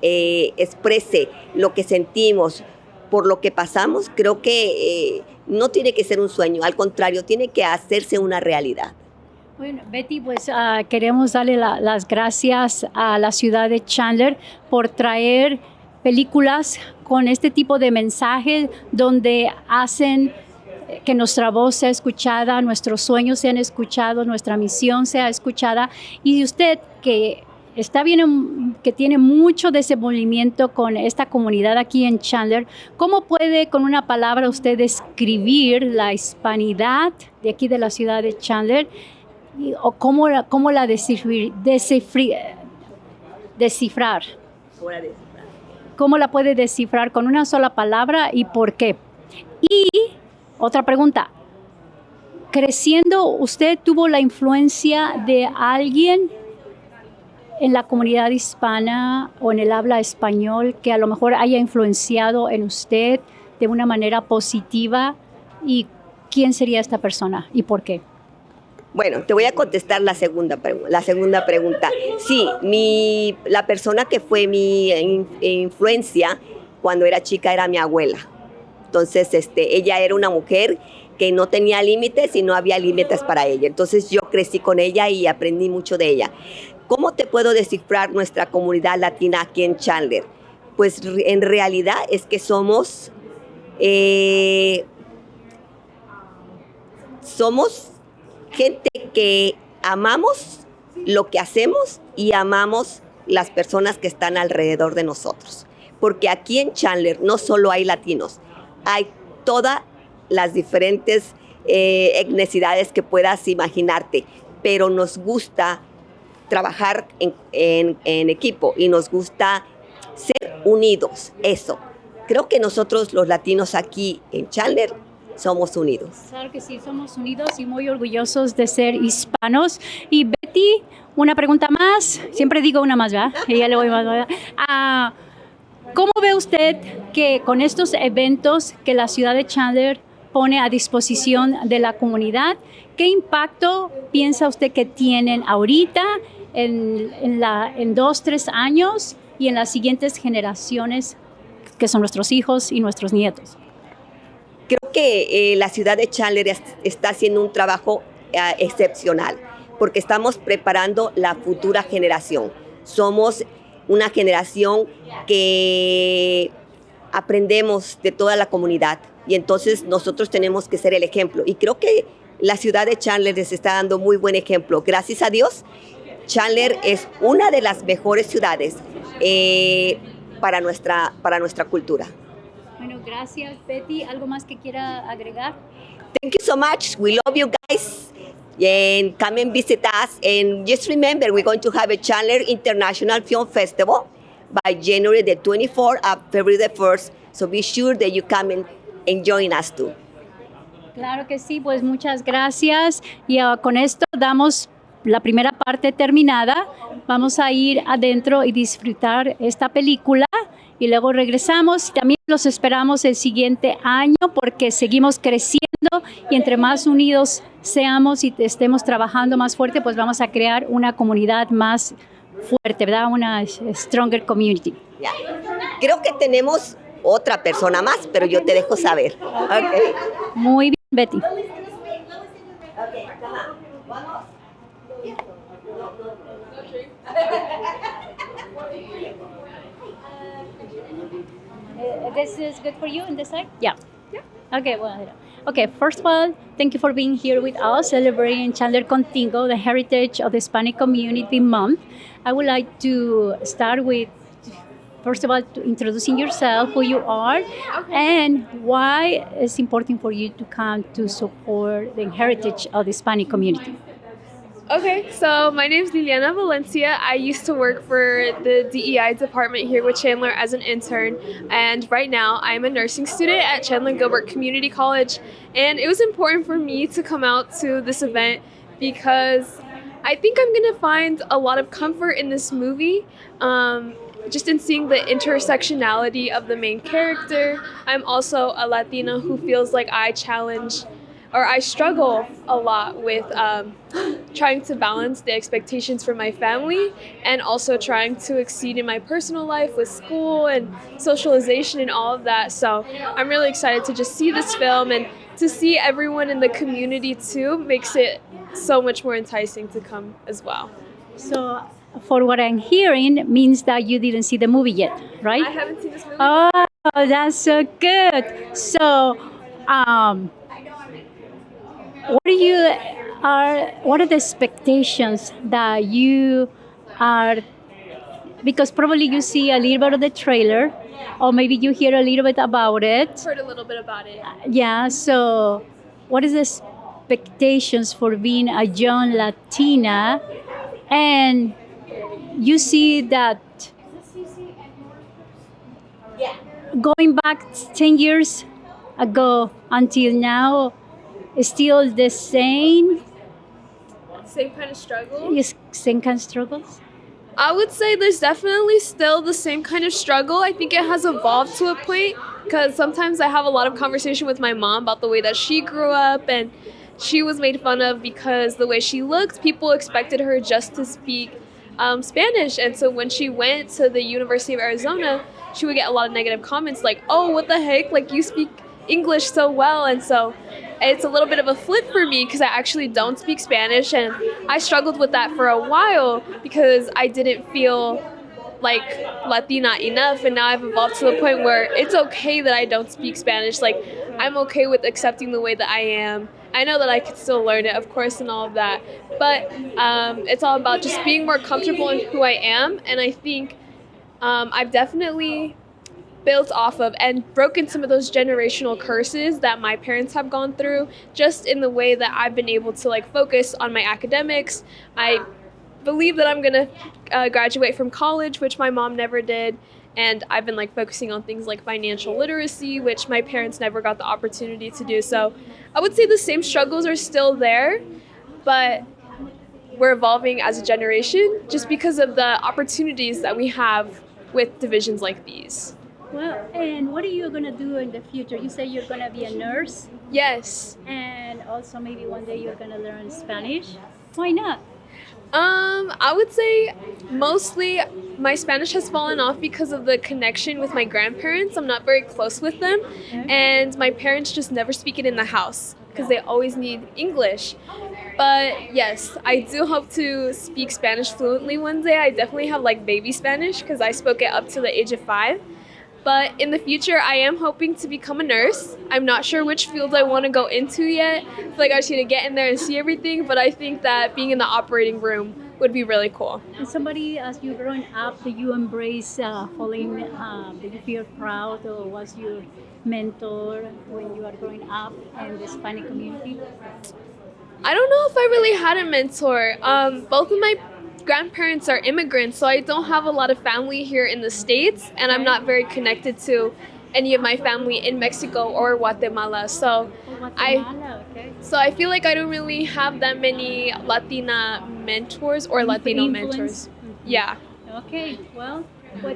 exprese lo que sentimos por lo que pasamos, creo que no tiene que ser un sueño, al contrario, tiene que hacerse una realidad. Bueno, Betty, pues queremos darle las gracias a la ciudad de Chandler por traer películas con este tipo de mensajes donde hacen que nuestra voz sea escuchada, nuestros sueños sean escuchados, nuestra misión sea escuchada. Y usted que está bien, que tiene mucho desenvolvimiento con esta comunidad aquí en Chandler, ¿cómo puede con una palabra usted describir la hispanidad de aquí de la ciudad de Chandler? ¿O cómo la descifrar? ¿Cómo la puede descifrar con una sola palabra y por qué? Y otra pregunta, creciendo, ¿usted tuvo la influencia de alguien en la comunidad hispana o en el habla español que a lo mejor haya influenciado en usted de una manera positiva? ¿Y quién sería esta persona y por qué? Bueno, te voy a contestar la segunda pregunta. Sí, la persona que fue mi influencia cuando era chica era mi abuela. Entonces, ella era una mujer que no tenía límites y no había límites para ella. Entonces, yo crecí con ella y aprendí mucho de ella. ¿Cómo te puedo descifrar nuestra comunidad latina aquí en Chandler? Pues en realidad es que somos gente que amamos lo que hacemos y amamos las personas que están alrededor de nosotros. Porque aquí en Chandler no solo hay latinos, hay todas las diferentes etnicidades que puedas imaginarte, pero nos gusta trabajar en equipo y nos gusta ser unidos, eso. Creo que nosotros los latinos aquí en Chandler somos unidos. Claro que sí, somos unidos y muy orgullosos de ser hispanos. Y Betty, una pregunta más. Siempre digo una más, ¿verdad? Y ya le voy más, ¿verdad? ¿Cómo ve usted que con estos eventos que la ciudad de Chandler pone a disposición de la comunidad, qué impacto piensa usted que tienen ahorita, en 2, 3 años y en las siguientes generaciones que son nuestros hijos y nuestros nietos? Creo que la ciudad de Chandler está haciendo un trabajo excepcional porque estamos preparando la futura generación. Somos una generación que aprendemos de toda la comunidad y entonces nosotros tenemos que ser el ejemplo. Y creo que la ciudad de Chandler les está dando muy buen ejemplo. Gracias a Dios, Chandler es una de las mejores ciudades para nuestra cultura. Bueno, gracias, Betty. ¿Algo más que quiera agregar? Thank you so much. We love you guys. And come and visit us. And just remember, we're going to have a Chandler International Film Festival by January the 24th and February the 1st. So be sure that you come and join us too. Claro que sí, pues muchas gracias. Y con esto damos la primera parte terminada. Vamos a ir adentro y disfrutar esta película. Y luego regresamos. También los esperamos el siguiente año porque seguimos creciendo y entre más unidos seamos y estemos trabajando más fuerte, pues vamos a crear una comunidad más fuerte, ¿verdad? Una stronger community. Yeah. Creo que tenemos otra persona más, pero yo te dejo saber. Okay. Muy bien, Betty. Okay, come on. Vamos. This is good for you on this side? Yeah. Okay, well, okay, first of all, thank you for being here with us, celebrating Chandler Contigo, the heritage of the Hispanic Community Month. I would like to start with, first of all, introducing yourself, who you are, and why it's important for you to come to support the heritage of the Hispanic community. Okay, so my name is Liliana Valencia. I used to work for the DEI department here with Chandler as an intern, and right now I'm a nursing student at Chandler Gilbert Community College. And it was important for me to come out to this event because I think I'm gonna find a lot of comfort in this movie, just in seeing the intersectionality of the main character. I'm also a Latina who feels like I struggle a lot with trying to balance the expectations for my family and also trying to exceed in my personal life with school and socialization and all of that. So I'm really excited to just see this film and to see everyone in the community too makes it so much more enticing to come as well. So, for what I'm hearing, means that you didn't see the movie yet, right? I haven't seen this movie. Oh, that's so good. So, what are the expectations that you are, because probably you see a little bit of the trailer, or maybe you hear a little bit about it. Heard a little bit about it. Yeah, so what is the expectations for being a young Latina, and you see that going back 10 years ago until now, is still the same? Same kind of struggle? Yes, same kind of struggles? I would say there's definitely still the same kind of struggle. I think it has evolved to a point because sometimes I have a lot of conversation with my mom about the way that she grew up, and she was made fun of because the way she looked, people expected her just to speak Spanish. And so when she went to the University of Arizona, she would get a lot of negative comments like, oh, what the heck, like you speak English so well. And so it's a little bit of a flip for me because I actually don't speak Spanish, and I struggled with that for a while because I didn't feel like Latina enough, and now I've evolved to the point where it's okay that I don't speak Spanish. Like, I'm okay with accepting the way that I am. I know that I could still learn it, of course, and all of that, but it's all about just being more comfortable in who I am, and I think I've definitely built off of and broken some of those generational curses that my parents have gone through, just in the way that I've been able to like focus on my academics. I believe that I'm gonna graduate from college, which my mom never did, and I've been like focusing on things like financial literacy, which my parents never got the opportunity to do. So I would say the same struggles are still there, but we're evolving as a generation just because of the opportunities that we have with divisions like these. Well, and what are you going to do in the future? You say you're going to be a nurse, Yes. and also maybe one day you're going to learn Spanish. Why not? I would say mostly my Spanish has fallen off because of the connection with my grandparents. I'm not very close with them, and my parents just never speak it in the house because they always need English. But yes, I do hope to speak Spanish fluently one day. I definitely have like baby Spanish because I spoke it up to the age of 5. But in the future, I am hoping to become a nurse. I'm not sure which field I want to go into yet. I feel like I just need to get in there and see everything, but I think that being in the operating room would be really cool. And somebody, as you growing up, did you embrace following, did you feel proud, or was your mentor when you are growing up in the Hispanic community? I don't know if I really had a mentor. Both of my grandparents are immigrants, so I don't have a lot of family here in the States, and I'm not very connected to any of my family in Mexico or Guatemala. So I feel like I don't really have that many Latina mentors or Latino mentors. Yeah. Okay, well,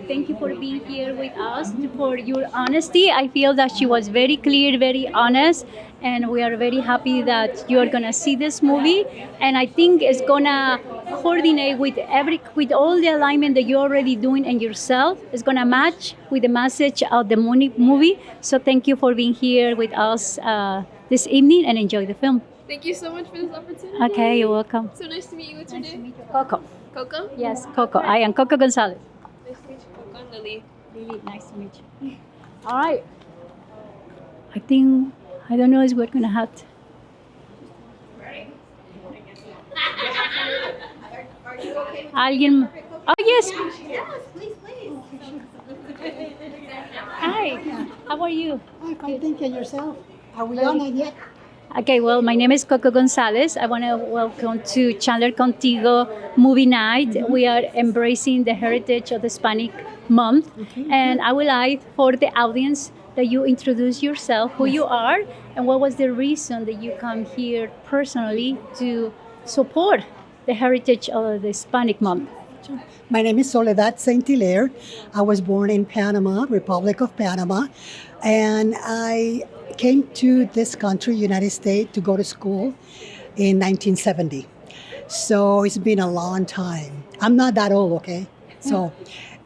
thank you for being here with us, for your honesty. I feel that she was very clear, very honest, and we are very happy that you are gonna see this movie. And I think it's gonna coordinate with all the alignment that you're already doing in yourself. It's gonna match with the message of the movie. So thank you for being here with us this evening, and enjoy the film. Thank you so much for this opportunity. Okay, you're welcome. So nice to meet you. What's your name? Coco. Coco? Yes, Coco. I am Coco Gonzalez. Nice to meet you, Coco and Lily. Lily, nice to meet you. All right. I don't know if we're going to have to. ¿Alguien? Oh, yes. Yes, please. Hi. How are you? I'm fine, thank you. Yourself? Are we on it yet? Okay, well, my name is Coco Gonzalez. I want to welcome to Chandler Contigo Movie Night. Mm-hmm. We are embracing the heritage of the Hispanic Month. Okay. And I would like for the audience that you introduce yourself, who you are, and what was the reason that you come here personally to support the heritage of the Hispanic Month. My name is Soledad Saint-Hilaire. I was born in Panama, Republic of Panama, and I came to this country, United States, to go to school in 1970. So it's been a long time. I'm not that old, okay? So,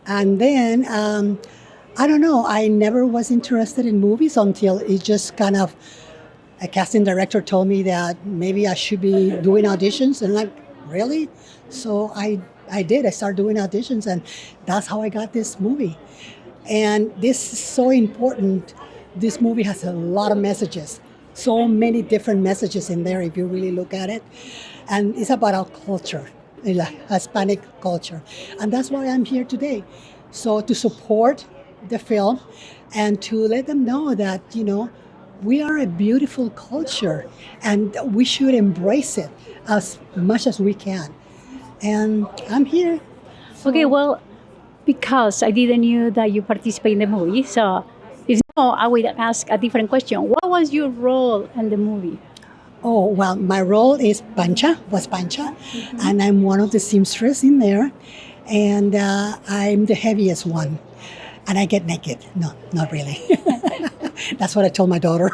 and then, I don't know, I never was interested in movies until it just kind of a casting director told me that maybe I should be doing auditions, and I'm like, really? So I did. I started doing auditions, and that's how I got this movie. And this is so important. This movie has a lot of messages, so many different messages in there if you really look at it. And it's about our culture, Hispanic culture. And that's why I'm here today. So to support the film and to let them know that, we are a beautiful culture and we should embrace it as much as we can. And I'm here. Okay, well, because I didn't know that you participate in the movie, so if no, I would ask a different question. What was your role in the movie? Oh, well, my role is Pancha, and I'm one of the seamstress in there, and I'm the heaviest one, and I get naked. No, not really. That's what I told my daughter.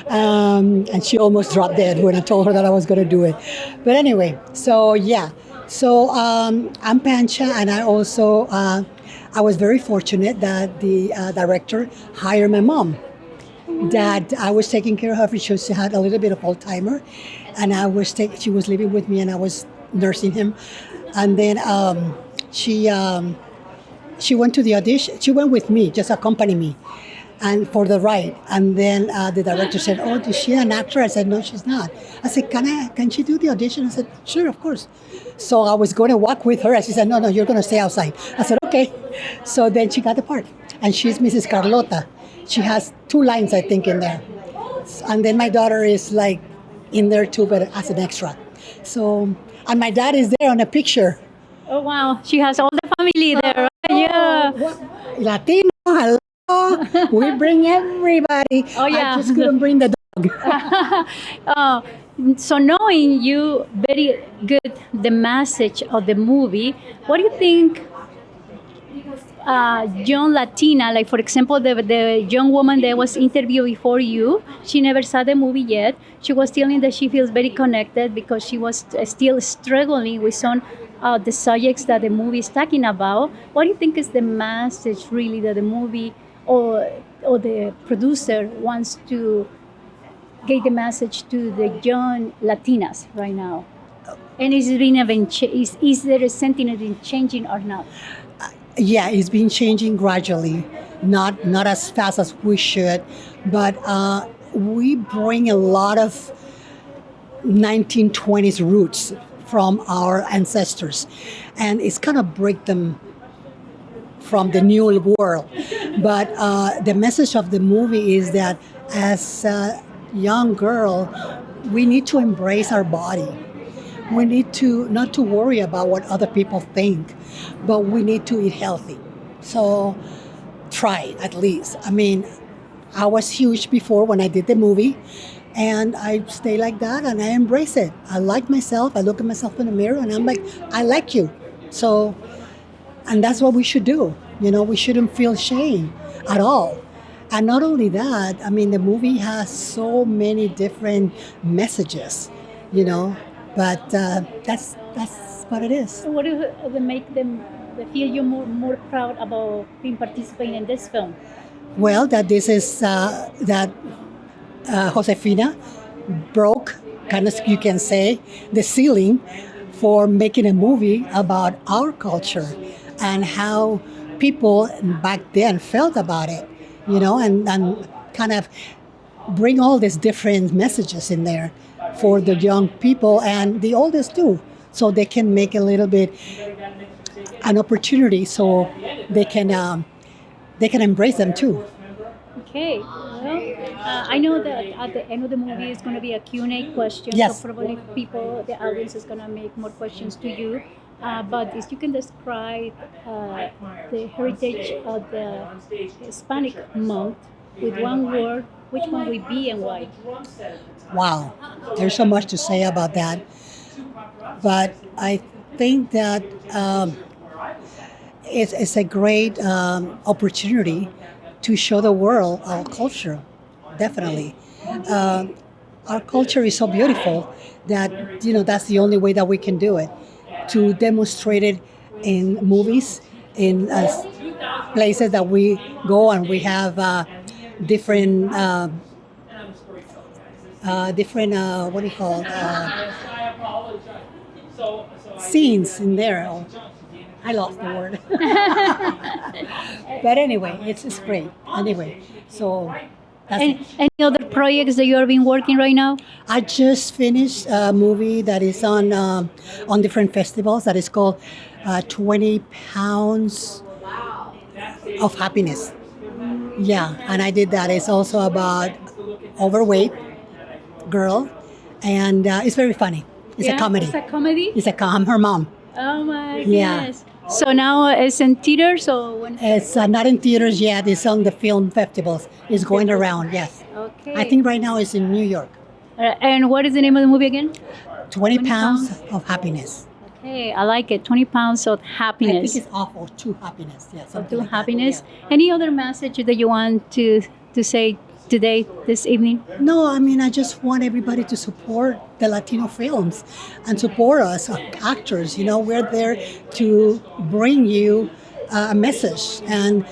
And she almost dropped dead when I told her that I was going to do it. But anyway, so yeah. So I'm Pancha, and I also, I was very fortunate that the director hired my mom. That I was taking care of her. She had a little bit of Alzheimer, and she was living with me, and I was nursing him. And then she went to the audition. She went with me, just accompany me, and for the ride. And then the director said, "Oh, is she an actor?" I said, "No, she's not." I said, "Can she do the audition?" I said, "Sure, of course." So I was going to walk with her, and she said, "No, you're going to stay outside." I said, "Okay." So then she got the part, and she's Mrs. Carlota. She has 2 lines, I think, in there. And then my daughter is like in there too, but as an extra. So, and my dad is there on a picture. Oh, wow. She has all the family there, right? Yeah. Latino, hello. We bring everybody. Oh, yeah. I just couldn't bring the dog. So knowing you very good the message of the movie, what do you think young Latina, like for example, the young woman that was interviewed before you, she never saw the movie yet. She was telling that she feels very connected because she was still struggling with some the subjects that the movie is talking about. What do you think is the message really that the movie or the producer wants to get the message to the young Latinas right now? And is there something that is changing or not? Yeah, it's been changing gradually, not as fast as we should, but we bring a lot of 1920s roots from our ancestors, and it's kind of break them from the new world. But the message of the movie is that as a young girl, we need to embrace our body. We need to not to worry about what other people think, but we need to eat healthy. So try at least. I mean, I was huge before when I did the movie, and I stay like that and I embrace it. I like myself. I look at myself in the mirror and I'm like, I like you. So, and that's what we should do. We shouldn't feel shame at all. And not only that, I mean, the movie has so many different messages, but that's what it is. What do they make them feel you more proud about being participating in this film? Well, that this is that Josefina broke, kind of you can say, the ceiling for making a movie about our culture and how people back then felt about it, and kind of bring all these different messages in there for the young people and the oldest too, so they can make a little bit an opportunity so they can embrace them too. Okay, well, I know that at the end of the movie is going to be a Q&A question, Yes. so probably the audience is going to make more questions to you. But if you can describe the heritage of the Hispanic month with one word, which one would be and why? Wow, there's so much to say about that. But I think that it's a great opportunity to show the world our culture, definitely. Our culture is so beautiful that, that's the only way that we can do it, to demonstrate it in movies, in places that we go and we have different different, what do you call it, scenes in there. Oh, I lost the word. But anyway, it's great. Anyway, so that's it. Any other projects that you have been working right now? I just finished a movie that is on different festivals that is called 20 Pounds of Happiness. Yeah, and I did that. It's also about overweight girl, and it's very funny. It's a comedy. It's a comedy? I'm her mom. Oh my Yeah. goodness. So now it's in theaters or when? It's not in theaters yet. It's on the film festivals. It's going around, yes. Okay. I think right now it's in New York. And what is the name of the movie again? 20 Pounds of Happiness. Okay, I like it. 20 pounds of I happiness. think it's awful. To happiness. Yeah, something To like that. happiness. Yeah. Any other message that you want to say today, this evening? No, I mean, I just want everybody to support the Latino films and support us, actors. You know, we're there to bring you a message and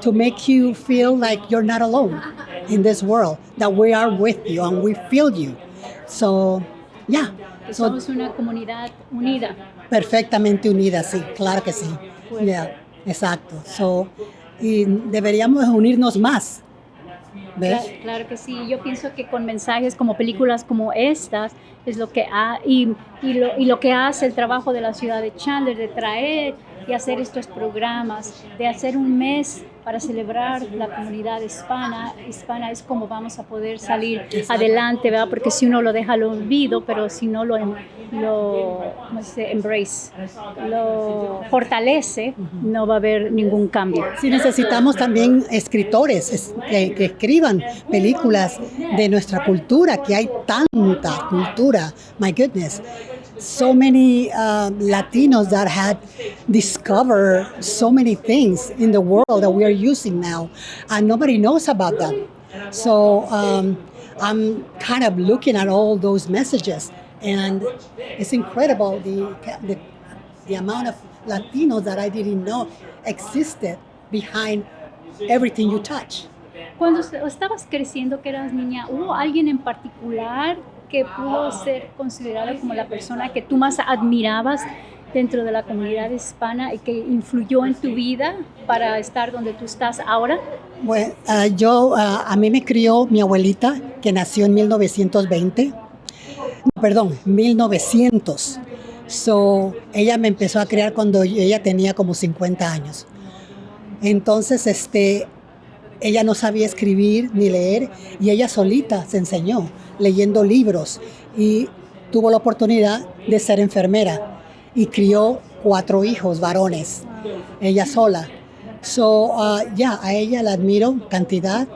to make you feel like you're not alone in this world, that we are with you and we feel you. So, yeah. So, Somos una comunidad unida. perfectamente unida, sí, claro que sí. Yeah, exacto. So, y deberíamos unirnos más. ¿Ves? Claro que sí. Yo pienso que con mensajes como películas como estas es lo que lo que hace el trabajo de la ciudad de Chandler, de traer y hacer estos programas, de hacer un mes para celebrar la comunidad hispana es como vamos a poder salir adelante, ¿verdad? Porque si uno lo deja al olvido, pero si no lo ¿cómo se dice? Embrace, lo fortalece, no va a haber ningún cambio. Sí, necesitamos también escritores que escriban películas de nuestra cultura, que hay tanta cultura, my goodness. So many Latinos that had discovered so many things in the world that we are using now, and nobody knows about them. So I'm kind of looking at all those messages, and it's incredible the amount of Latinos that I didn't know existed behind everything you touch. Cuando estabas creciendo, que eras niña, ¿hubo alguien en particular que pudo ser considerado como la persona que tú más admirabas dentro de la comunidad hispana y que influyó en tu vida para estar donde tú estás ahora? Bueno, a mí me crió mi abuelita, que nació en 1920. No, perdón, 1900. So, ella me empezó a criar cuando ella tenía como 50 años. Entonces, ella no sabía escribir ni leer y ella solita se enseñó leyendo libros y tuvo la oportunidad de ser enfermera y crió 4 hijos varones, ella sola. So, a ella la admiro cantidad.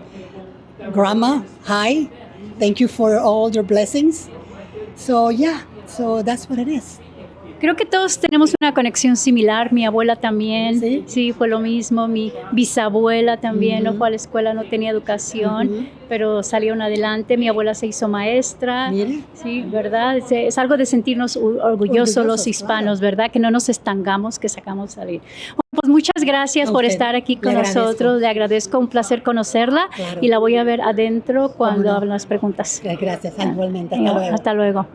Grandma, hi, thank you for all your blessings. So, so that's what it is. Creo que todos tenemos una conexión similar. Mi abuela también, sí, fue lo mismo. Mi bisabuela también no fue a la escuela, no tenía educación, pero salieron adelante. Mi abuela se hizo maestra. Mire. Sí, ¿verdad? Es algo de sentirnos orgullosos los hispanos, claro. ¿Verdad? Que no nos estancamos, que sacamos salir. Bueno, pues muchas gracias por estar aquí con nosotros. Le agradezco, un placer conocerla, claro. Y la voy a ver adentro cuando hablen las preguntas. Gracias, igualmente. Hasta luego. Hasta luego.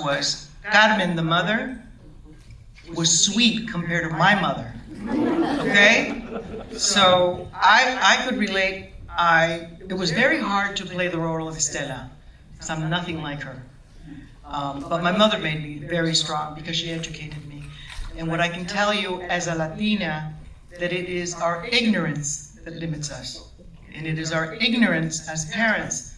Was Carmen, the mother, was sweet compared to my mother. Okay? So I could relate. It was very hard to play the role of Estela, because I'm nothing like her. But my mother made me very strong because she educated me. And what I can tell you as a Latina, that it is our ignorance that limits us. And it is our ignorance as parents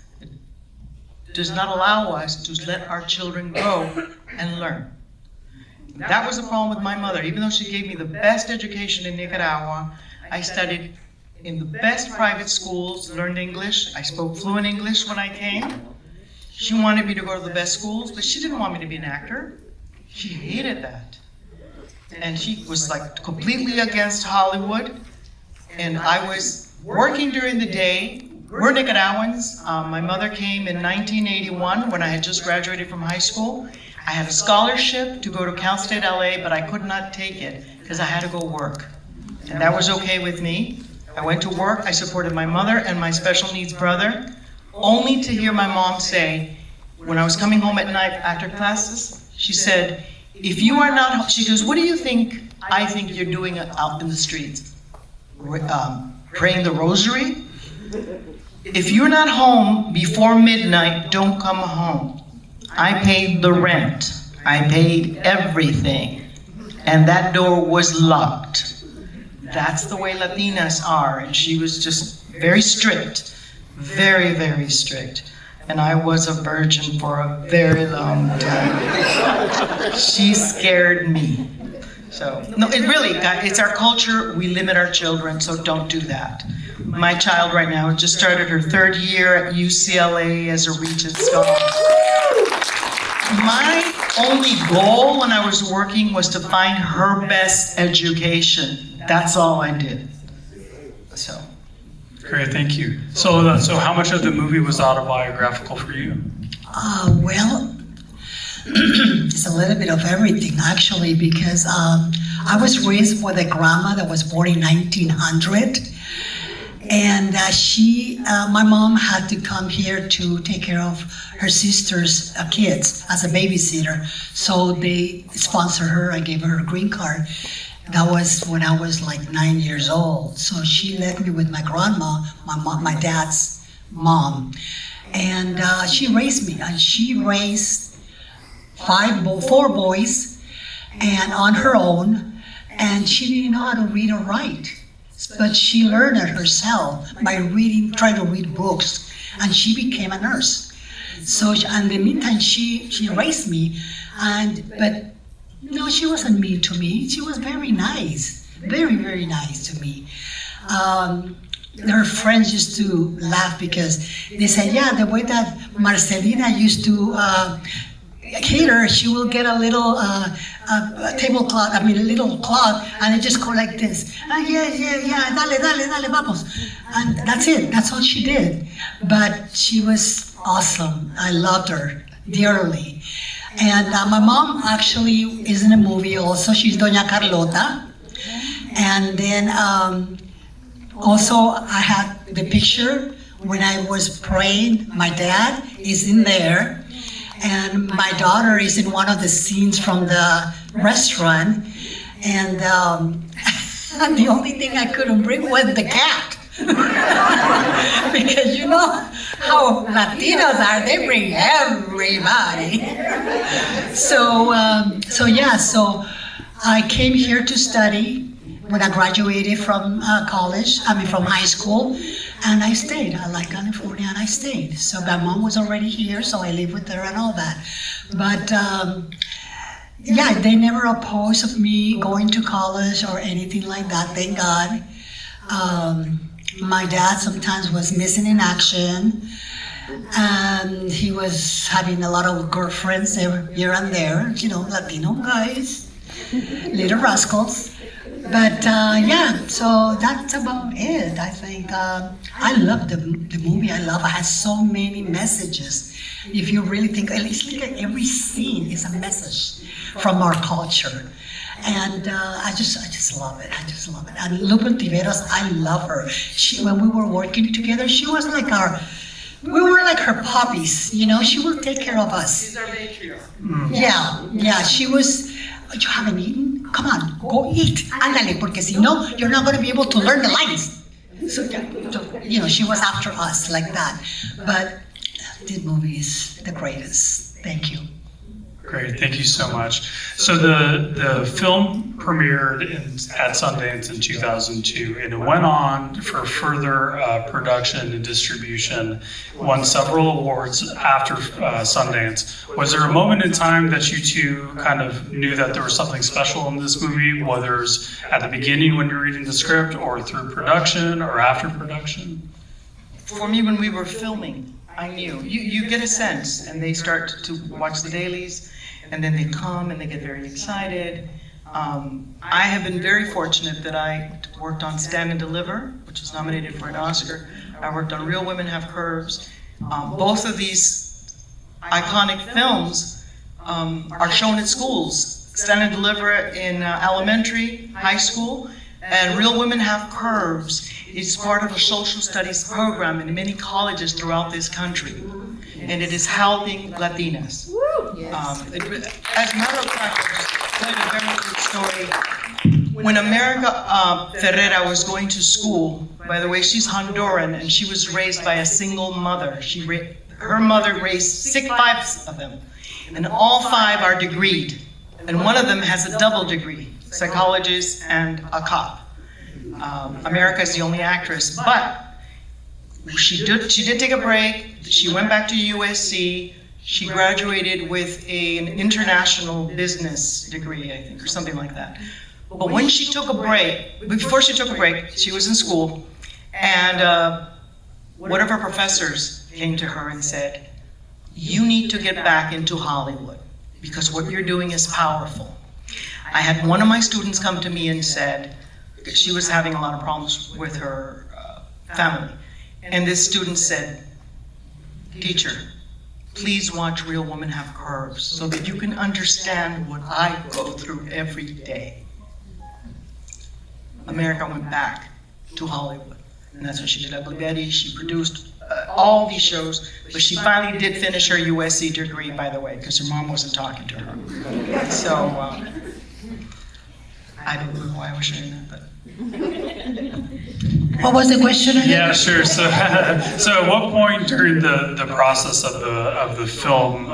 does not allow us to let our children go and learn. That was the problem with my mother. Even though she gave me the best education in Nicaragua, I studied in the best private schools, learned English. I spoke fluent English when I came. She wanted me to go to the best schools, but she didn't want me to be an actor. She hated that. And she was like completely against Hollywood. And I was working during the day. We're Nicaraguans. My mother came in 1981 when I had just graduated from high school. I had a scholarship to go to Cal State LA, but I could not take it because I had to go work. And that was okay with me. I went to work. I supported my mother and my special needs brother. only to hear my mom say, when I was coming home at night after classes, she said, if you are not, she goes, what do you think I think you're doing out in the streets? Praying the rosary? If you're not home before midnight, don't come home. I paid the rent. I paid everything. And that door was locked. That's the way Latinas are. And she was just very strict, very, very strict. And I was a virgin for a very long time. She scared me. So, no, it really, it's our culture. We limit our children, so don't do that. My child right now just started her 3rd year at UCLA as a Regent Scholar. My only goal when I was working was to find her best education. That's all I did. So. Great, thank you. So how much of the movie was autobiographical for you? Well, it's a little bit of everything actually, because I was raised with a grandma that was born in 1900, and my mom had to come here to take care of her sister's kids as a babysitter. So they sponsored her. I gave her a green card. That was when I was like 9 years old. So she left me with my grandma, my dad's mom, and she raised me. And she raised 4 boys, and on her own, and she didn't know how to read or write. But she learned it herself by trying to read books, and she became a nurse. So in the meantime, she raised me, but no, she wasn't mean to me. She was very nice, very, very nice to me. Her friends used to laugh because they said, yeah, the way that Marcelina used to hit her, she will get a little tablecloth, a little cloth, and it just go like this. Yeah, dale, vamos. And that's it, that's all she did. But she was awesome. I loved her dearly. And my mom actually is in a movie also. She's Doña Carlota. And then also I had the picture when I was praying. My dad is in there. And my daughter is in one of the scenes from the restaurant. And the only thing I couldn't bring was the cat. Because you know how Latinos are, they bring everybody. So I came here to study when I graduated from from high school, and I stayed. I like California, and I stayed. So my mom was already here, so I lived with her and all that. But yeah, they never opposed of me going to college or anything like that, thank God. My dad sometimes was missing in action, and he was having a lot of girlfriends here and there, Latino guys, little rascals. But yeah, so that's about it, I think. I love the movie. It has so many messages. If you really think, it's like every scene is a message from our culture. And I just love it. I just love it. And Lupe Tiveros, I love her. When we were working together, she was like we were like her puppies. She will take care of us. She's our matriarch. Yeah. She was. You haven't eaten? Come on, go eat. Ándale, porque si no, you're not going to be able to learn the lines. So she was after us like that. But this movie is the greatest. Thank you. Great, thank you so much. So the film premiered at Sundance in 2002, and it went on for further production and distribution, won several awards after Sundance. Was there a moment in time that you two kind of knew that there was something special in this movie, whether it's at the beginning when you're reading the script, or through production, or after production? For me, when we were filming, I knew. You get a sense, and they start to watch the dailies, and then they come and they get very excited. I have been very fortunate that I worked on Stand and Deliver, which was nominated for an Oscar. I worked on Real Women Have Curves. Both of these iconic films are shown at schools. Stand and Deliver in elementary, high school, And Real Women Have Curves is part of a social studies program in many colleges throughout this country. And it is helping Latinas. As a matter of fact, I'll just tell you a very quick story. When America Ferrera was going to school, by the way, she's Honduran, and she was raised by a single mother. Her mother raised 5 of them, and all 5 are degreed, and one of them has a double degree, psychologist and a cop. America is the only actress, but she did take a break. She went back to USC. She graduated with an international business degree, I think, or something like that. But when she took a break, before she took a break, she was in school, and one of her professors came to her and said, "You need to get back into Hollywood because what you're doing is powerful." I had one of my students come to me and said, because she was having a lot of problems with her family, and this student said, "Teacher, please watch Real Women Have Curves so that you can understand what I go through every day." America went back to Hollywood, and that's what she did. Ugly Betty, she produced all these shows, but she finally did finish her USC degree, by the way, because her mom wasn't talking to her. So, I don't know why I was sharing that, but. What was the question again? Yeah, sure. So, so at what point during the process of the film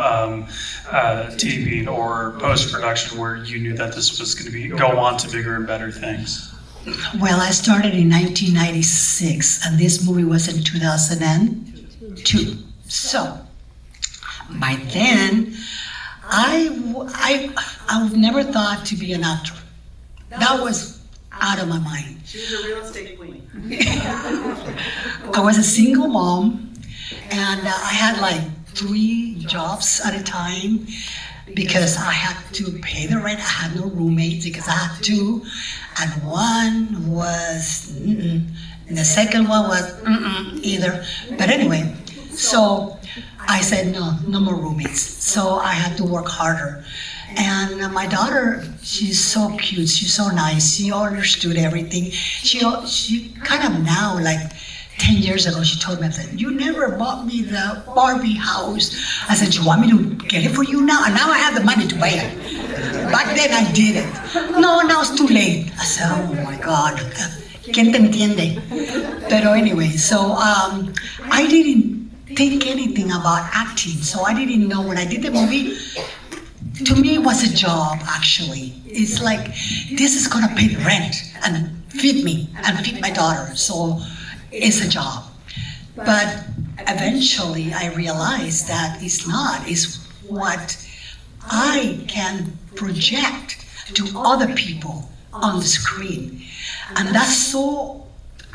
taping or post-production where you knew that this was going to go on to bigger and better things? Well, I started in 1996, and this movie was in 2002. So, by then, I never thought to be an actor. That was out of my mind. She was a real estate queen. I was a single mom, and I had like 3 jobs at a time because I had to pay the rent. I had no roommates because I had 2, and one was, and the second one was either. But anyway, so I said, no more roommates. So I had to work harder. And my daughter, she's so cute, she's so nice, she understood everything. She kind of now, like 10 years ago, she told me, I said, "You never bought me the Barbie house." I said, "You want me to get it for you now?" And now I have the money to buy it. Back then I did it. No, now it's too late. I said, oh my God, ¿quién te entiende? Pero anyway, so I didn't think anything about acting. So I didn't know when I did the movie. To me, it was a job, actually. It's like, this is gonna pay the rent and feed me and feed my daughter, so it's a job. But eventually, I realized that it's not. It's what I can project to other people on the screen. And that's so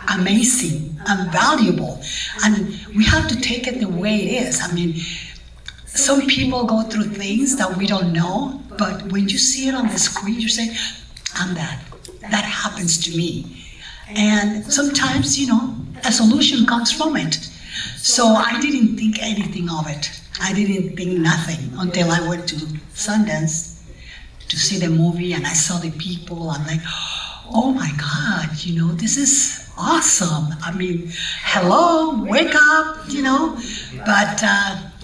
amazing and valuable. And we have to take it the way it is. I mean, some people go through things that we don't know, but when you see it on the screen, you say, I'm that. That happens to me. And sometimes, a solution comes from it. So I didn't think anything of it. I didn't think nothing until I went to Sundance to see the movie and I saw the people. I'm like, oh my God, this is awesome. I mean, hello, wake up, But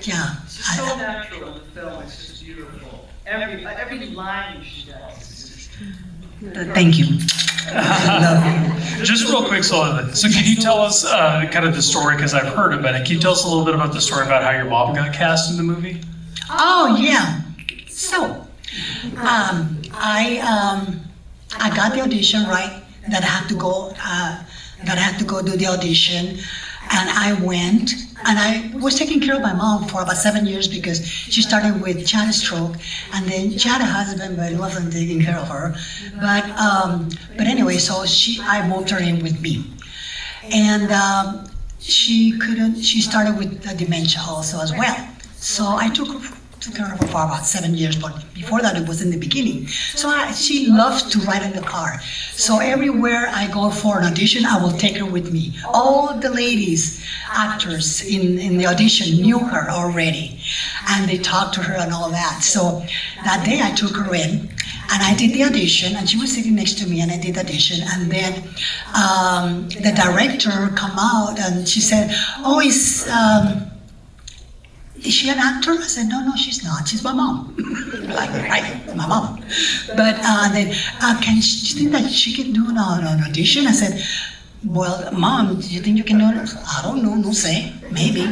yeah. She's so natural in the film, it's just beautiful. Every line she does. Thank you. Just real quick, so can you tell us kind of the story, because I've heard about it. Can you tell us a little bit about the story about how your mom got cast in the movie? Oh, yeah. So, I got the audition, right, that I had to go do the audition. And I went, and I was taking care of my mom for about 7 years because she started with chest stroke, and then she had a husband, but he wasn't taking care of her. But anyway, so I moved her in with me, and she started with dementia also as well. So I took care of her for about 7 years, but before that it was in the beginning. So she loves to ride in the car. So everywhere I go for an audition, I will take her with me. All the ladies, actors in the audition knew her already, and they talked to her and all that. So that day I took her in, And I did the audition, and she was sitting next to me, and I did the audition. And then the director come out, and she said, "Oh, is she an actor?" I said, "No, she's not. She's my mom." Like, right, my mom. But then, do you think that she can do an audition? I said, "Well, Mom, do you think you can do it?" "I don't know, no say, maybe."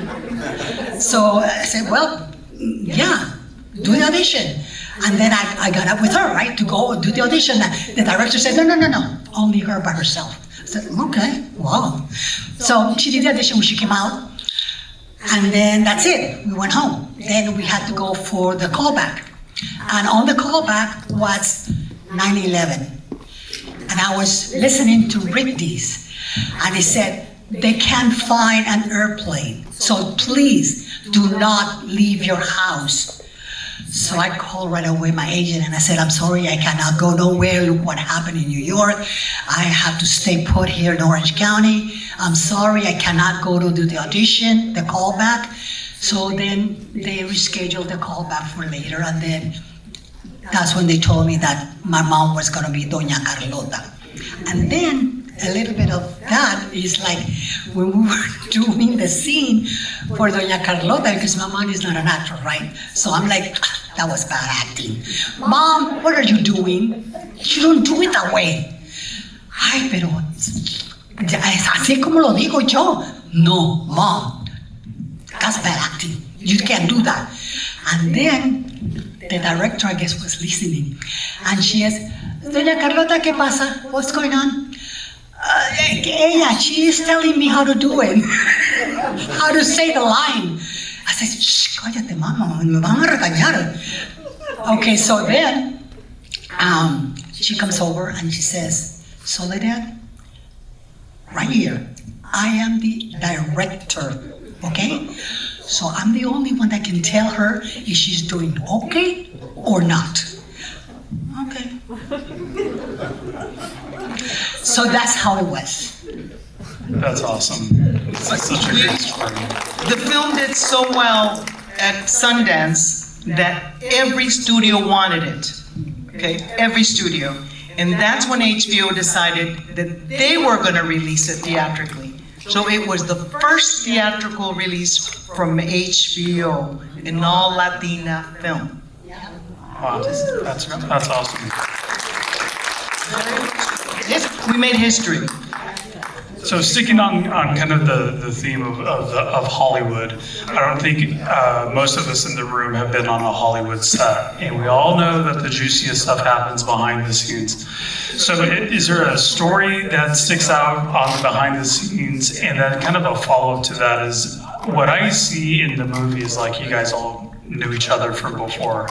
So I said, "Well, yeah, do the audition." And then I got up with her, right, to go do the audition. The director said, no, only her by herself. I said, "Okay, wow." So she did the audition when she came out. And then that's it, we went home. Then we had to go for the callback. And on the callback was 9/11. And I was listening to Rick Dees. And he said, "They can't find an airplane, so please do not leave your house." So I called right away my agent and I said, "I'm sorry, I cannot go nowhere. Look what happened in New York. I have to stay put here in Orange County. I'm sorry, I cannot go to do the audition, the callback." So then they rescheduled the callback for later, and then that's when they told me that my mom was gonna be Doña Carlota. And then a little bit of that is like when we were doing the scene for Doña Carlota, because my mom is not an actor, right? So I'm like, that was bad acting. "Mom, what are you doing? You don't do it that way." "Ay, pero así como lo digo yo." "No, Mom, that's bad acting. You can't do that." And then the director, I guess, was listening. And she says, "Doña Carlota, ¿qué pasa? What's going on?" "Ella, she is telling me how to do it." How to say the line. I said, "Shh, cállate, mama, me van a regañar." Okay, so then she comes over and she says, "Soledad, right here, I am the director, okay? So I'm the only one that can tell her if she's doing okay or not." "Okay." So that's how it was. That's awesome. It's such a great story. The film did so well at Sundance that every studio wanted it. Okay, every studio. And that's when HBO decided that they were going to release it theatrically. So it was the first theatrical release from HBO, an all Latina film. Wow, that's awesome. Yes, we made history. So sticking on kind of the theme of Hollywood, I don't think most of us in the room have been on a Hollywood set, and we all know that the juiciest stuff happens behind the scenes. So is there a story that sticks out on the behind the scenes? And then kind of a follow-up to that is what I see in the movie is like you guys all knew each other from before.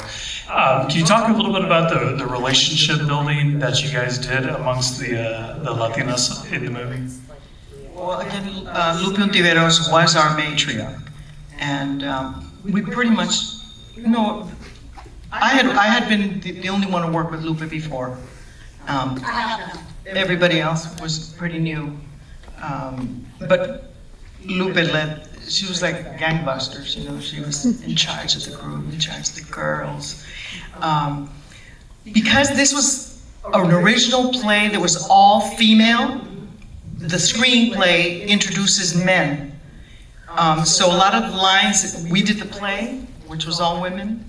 Can you talk a little bit about the relationship building that you guys did amongst the Latinas in the movie? Well, again, Lupe Ontiveros was our matriarch, and we pretty much, I had been the only one to work with Lupe before. Everybody else was pretty new, but Lupe she was like gangbusters, she was in charge of the group, in charge of the girls. Because this was an original play that was all female, the screenplay introduces men. So a lot of the lines, we did the play, which was all women,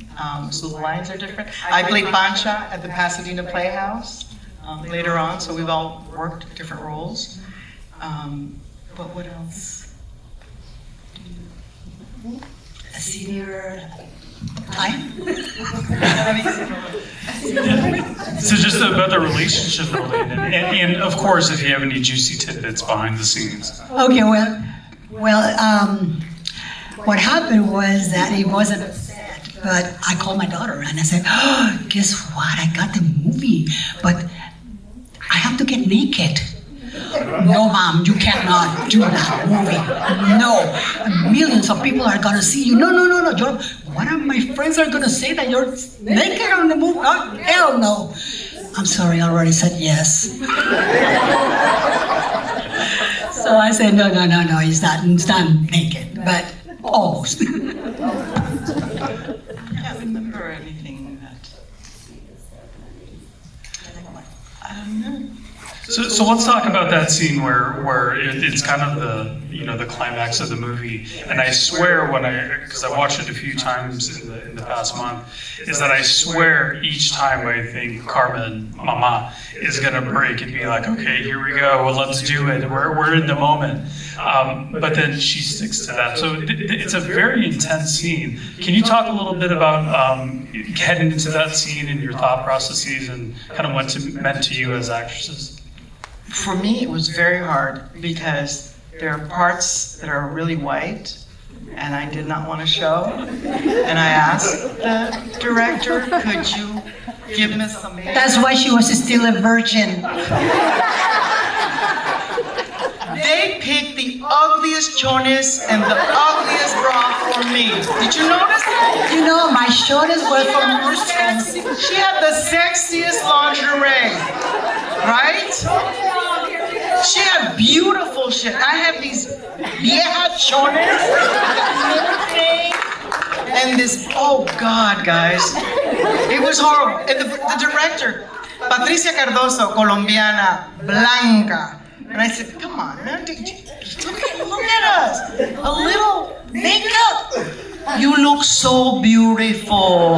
so the lines are different. I played Pancha at the Pasadena Playhouse later on, so we've all worked different roles. But what else? A senior time? So just about the relationship building, and of course, if you have any juicy tidbits behind the scenes. Okay, well, what happened was that it wasn't a set, but I called my daughter and I said, "Oh, guess what? I got the movie, but I have to get naked." "No, Mom, you cannot do that movie. No, millions of people are gonna see you. No. One of my friends are gonna say that you're naked on the movie. Oh, hell no." "I'm sorry, I already said yes." So I said, no, it's not naked, but almost. I can't remember anything that. So let's talk about that scene where it's kind of the climax of the movie. And I swear because I watched it a few times in the past month, is that I swear each time I think Carmen, Mama, is gonna break and be like, okay, here we go, well, let's do it. We're in the moment. But then she sticks to that. So it's a very intense scene. Can you talk a little bit about heading into that scene and your thought processes and kind of what it meant to you as actresses? For me, it was very hard because there are parts that are really white and I did not want to show. And I asked the director, could you give me some makeup? That's why she was still a virgin. They picked the ugliest chones and the ugliest bra for me. Did you notice that? You know, my shoulders were from Nordstrom. She had the sexiest lingerie, right? She had beautiful shit. I have these vieja chones and this, oh God, guys. It was horrible. And the director, Patricia Cardoso, Colombiana, Blanca. And I said, come on, man, look at us. A little makeup. You look so beautiful,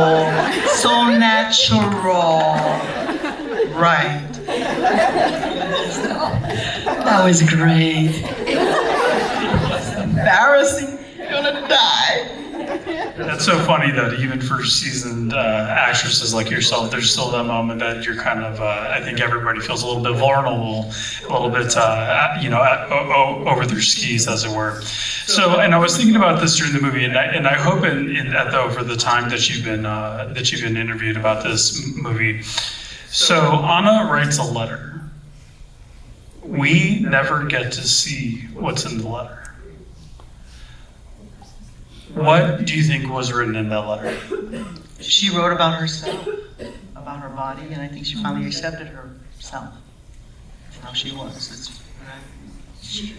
so natural. Right. That was great. It's embarrassing. You're gonna die. That's so funny that even for seasoned actresses like yourself, there's still that moment that you're kind of, I think everybody feels a little bit vulnerable, a little bit, over their skis, as it were. So, and I was thinking about this during the movie, and I hope over the time that you've been interviewed about this movie. So Anna writes a letter. We never get to see what's in the letter. What do you think was written in that letter? She wrote about herself, about her body, and I think she finally accepted herself, how she was.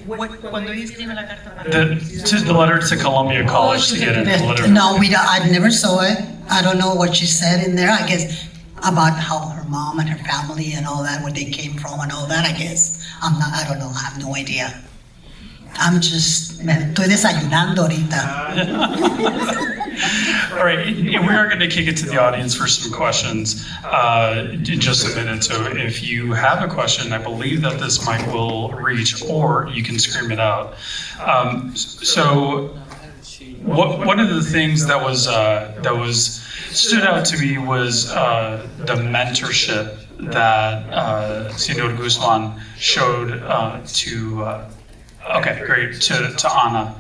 Cuando ella escribe la carta The letter to Columbia College to get into literature. No, I never saw it. I don't know what she said in there. I guess about how her mom and her family and all that, where they came from and all that, I guess. I don't know. I have no idea. Me estoy desayunando ahorita. All right, and we are going to kick it to the audience for some questions in just a minute. So if you have a question, I believe that this mic will reach, or you can scream it out. So one of the things that was stood out to me was the mentorship that Senor Guzman showed to. Okay, great. To Anna.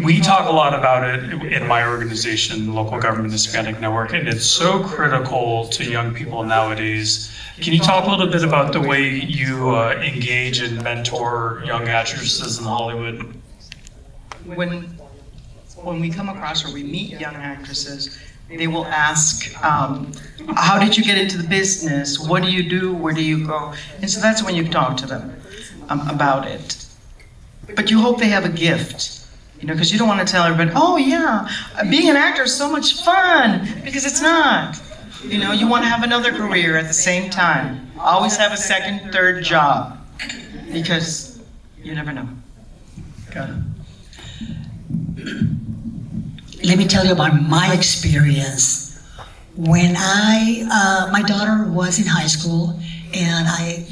We talk a lot about it in my organization, Local Government Hispanic Network, and it's so critical to young people nowadays. Can you talk a little bit about the way you engage and mentor young actresses in Hollywood? When we come across or we meet young actresses, they will ask, how did you get into the business? What do you do? Where do you go? And so that's when you talk to them about it. But you hope they have a gift, because you don't want to tell everybody, oh yeah, being an actor is so much fun, because it's not. You want to have another career at the same time. Always have a second, third job, because you never know. Got it. Let me tell you about my experience. When my daughter was in high school, and I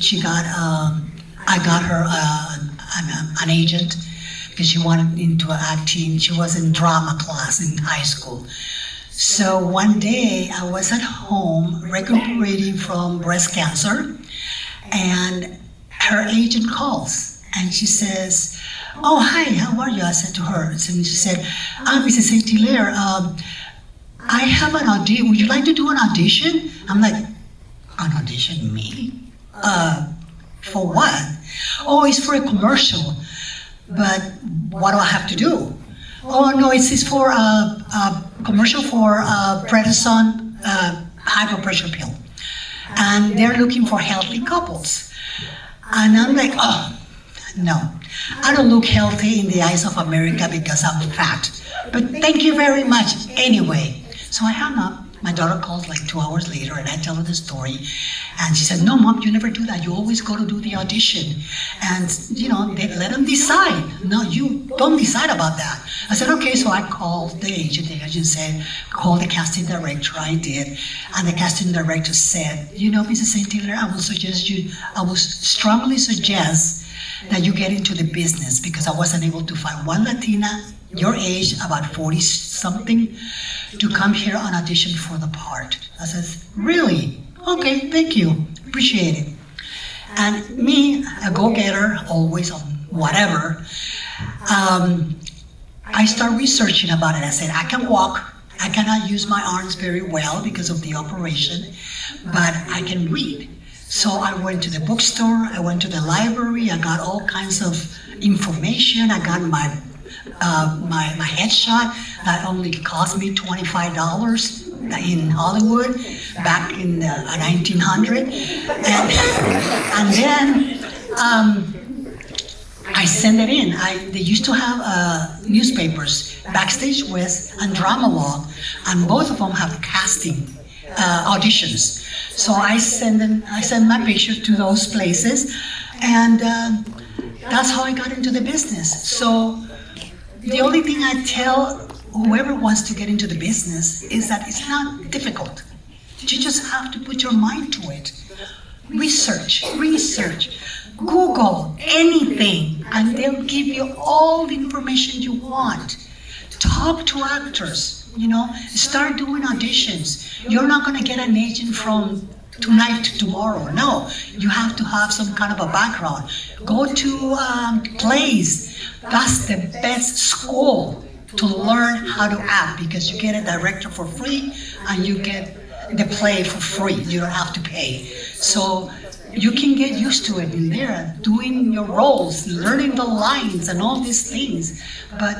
got her an agent because she wanted into acting. She was in drama class in high school. So one day I was at home recuperating from breast cancer, and her agent calls and she says, "Oh, hi, how are you?" I said to her, and she said, Mrs. St. Hilaire, I have an audition. Would you like to do an audition? I'm like, an audition, me? For what? Oh, it's for a commercial. But what do I have to do? Oh, no, it's for a commercial for Prednisone high blood pressure pill. And they're looking for healthy couples. And I'm like, oh, no. I don't look healthy in the eyes of America because I'm fat. But thank you very much anyway. So I hung up My daughter calls like 2 hours later, and I tell her the story. And she said, no, Mom, you never do that. You always go to do the audition. And, they let them decide. No, you don't decide about that. I said, okay, so I called the agent. The agent said, call the casting director. I did. And the casting director said, Mrs. St. Hilaire, I will strongly suggest that you get into the business, because I wasn't able to find one Latina your age, about 40-something, to come here on audition for the part. I said, really? Okay, thank you, appreciate it. And me, a go-getter, always on whatever, I start researching about it. I said, I can walk. I cannot use my arms very well because of the operation, but I can read. So I went to the bookstore, I went to the library, I got all kinds of information. I got my headshot that only cost me $25 in Hollywood back in 1900. And then I sent it in. They used to have newspapers, Backstage West and Drama Log, and both of them have casting auditions. So I sent my picture to those places, and that's how I got into the business. So the only thing I tell whoever wants to get into the business is that it's not difficult. You just have to put your mind to it. Research, Google anything, and they'll give you all the information you want. Talk to actors, start doing auditions. You're not gonna get an agent from tonight to tomorrow. No, you have to have some kind of a background. Go to plays. That's the best school to learn how to act, because you get a director for free and you get the play for free. You don't have to pay. So you can get used to it in there, doing your roles, learning the lines and all these things. But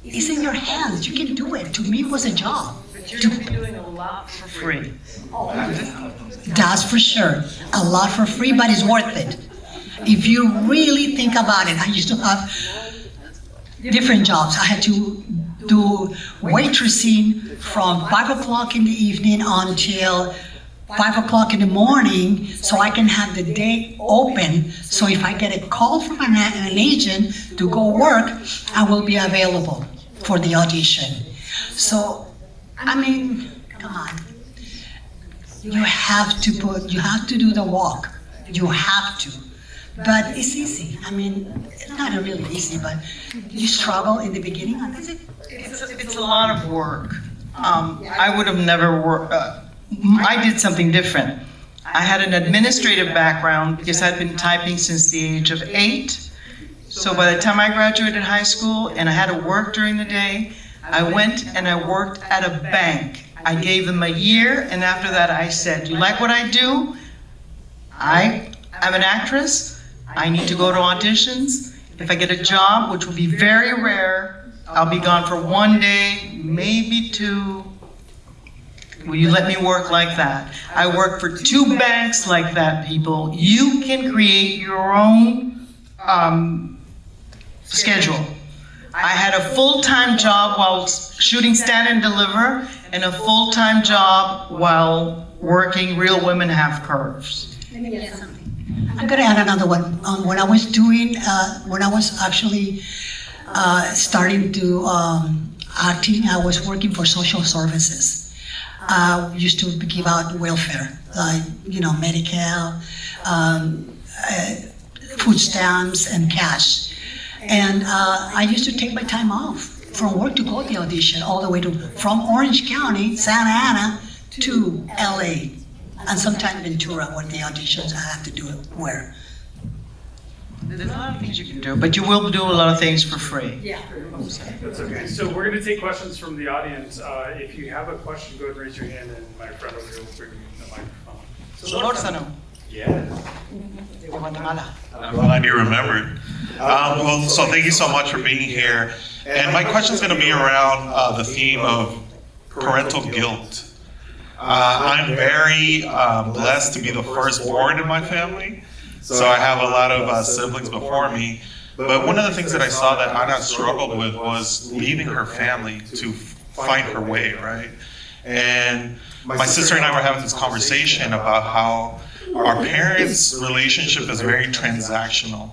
it's in your hands. You can do it. To me, it was a job. You're doing a lot for free. That's for sure. A lot for free, but it's worth it. If you really think about it, I used to have different jobs. I had to do waitressing from 5 o'clock in the evening until 5 o'clock in the morning, so I can have the day open. So if I get a call from an agent to go work, I will be available for the audition. So, come on. You have to do the walk. You have to. But it's easy. It's not really easy, but you struggle in the beginning. It's a lot of work. I would have never worked. I did something different. I had an administrative background because I'd been typing since the age of 8. So by the time I graduated high school and I had to work during the day, I went and I worked at a bank. I gave them a year, and after that I said, you like what I do? I'm an actress. I need to go to auditions. If I get a job, which will be very rare, I'll be gone for 1 day, maybe 2. Will you let me work like that? I work for 2 banks like that, people. You can create your own schedule. I had a full-time job while shooting Stand and Deliver, and a full-time job while working Real Women Have Curves. I'm gonna add another one. When I was actually starting to acting, I was working for social services. I used to give out welfare, like Medicare, food stamps, and cash. And I used to take my time off from work to go to the audition, all the way from Orange County, Santa Ana, to LA. And sometimes Ventura, when the auditions I have to do it where. There's a lot of things you can do, but you will do a lot of things for free. Yeah. That's okay. So we're going to take questions from the audience. If you have a question, go ahead and raise your hand, and my friend over here will bring you the microphone. Solórzano. Yeah. De Guatemala. I'm glad you remembered. So thank you so much for being here. And my question is going to be around the theme of parental guilt. I'm very blessed to be the firstborn in my family. So I have a lot of siblings before me. But one of the things that I saw that Ana struggled with was leaving her family to find her way, right? And my sister and I were having this conversation about how our parents' relationship is very transactional.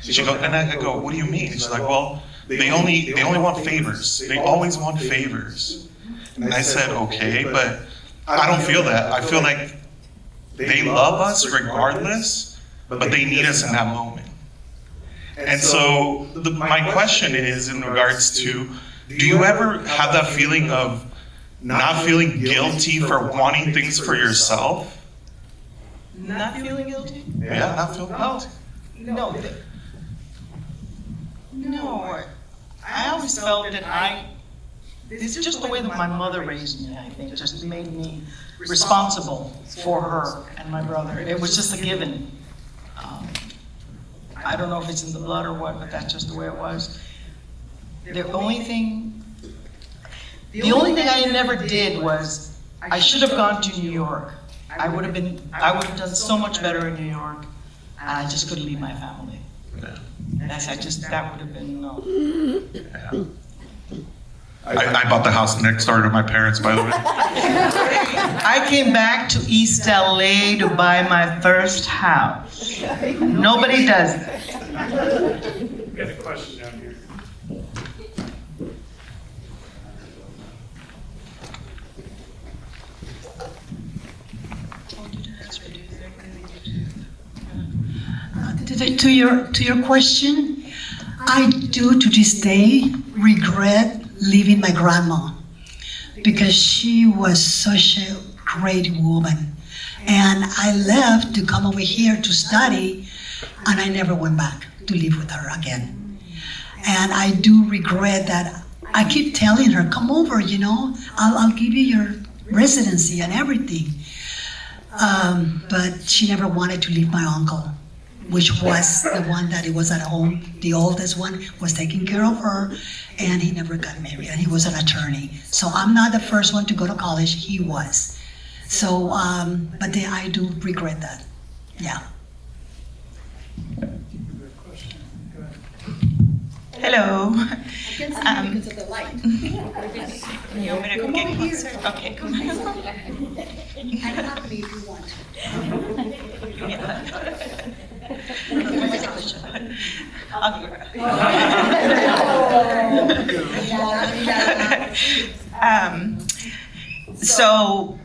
She goes, and I go, what do you mean? She's like, well, they only want favors. They always want favors. And I said, okay, but I don't feel that. I feel like they love us regardless, but they need us in that moment. And so my question is in regards to, do you ever have that feeling of not feeling guilty for wanting things for yourself? Not feeling guilty? Yeah, not feeling guilty. No. No. I always felt that it's just the way that my mother raised me, I think, just made me responsible for her and my brother. It was just a given. I don't know if it's in the blood or what, but that's just the way it was. The only thing I never did was, I should have gone to New York. I would have done so much better in New York, and I just couldn't leave my family. Yeah. That would have been, no. Yeah. I bought the house next door to my parents, by the way. I came back to East LA to buy my first house. Nobody does that. We got a question down here. To your question, I do to this day regret leaving my grandma because she was such a great woman. And I left to come over here to study, and I never went back to live with her again. And I do regret that. I keep telling her, come over, I'll give you your residency and everything. But she never wanted to leave my uncle, which was the one that was at home. The oldest one was taking care of her, and he never got married, and he was an attorney. So I'm not the first one to go to college, he was. So, but I do regret that, yeah. Hello. I can see you because of the light. You want me to get closer? Okay, come on. And hug me if you want. So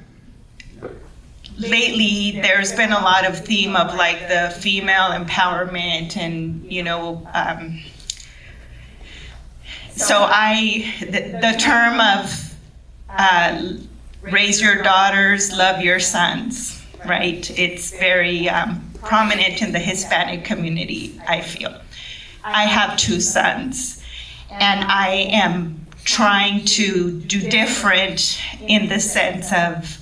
lately there's been a lot of theme of like the female empowerment and so the term of raise your daughters, love your sons, right? It's very prominent in the Hispanic community, I feel. I have 2 sons, and I am trying to do different in the sense of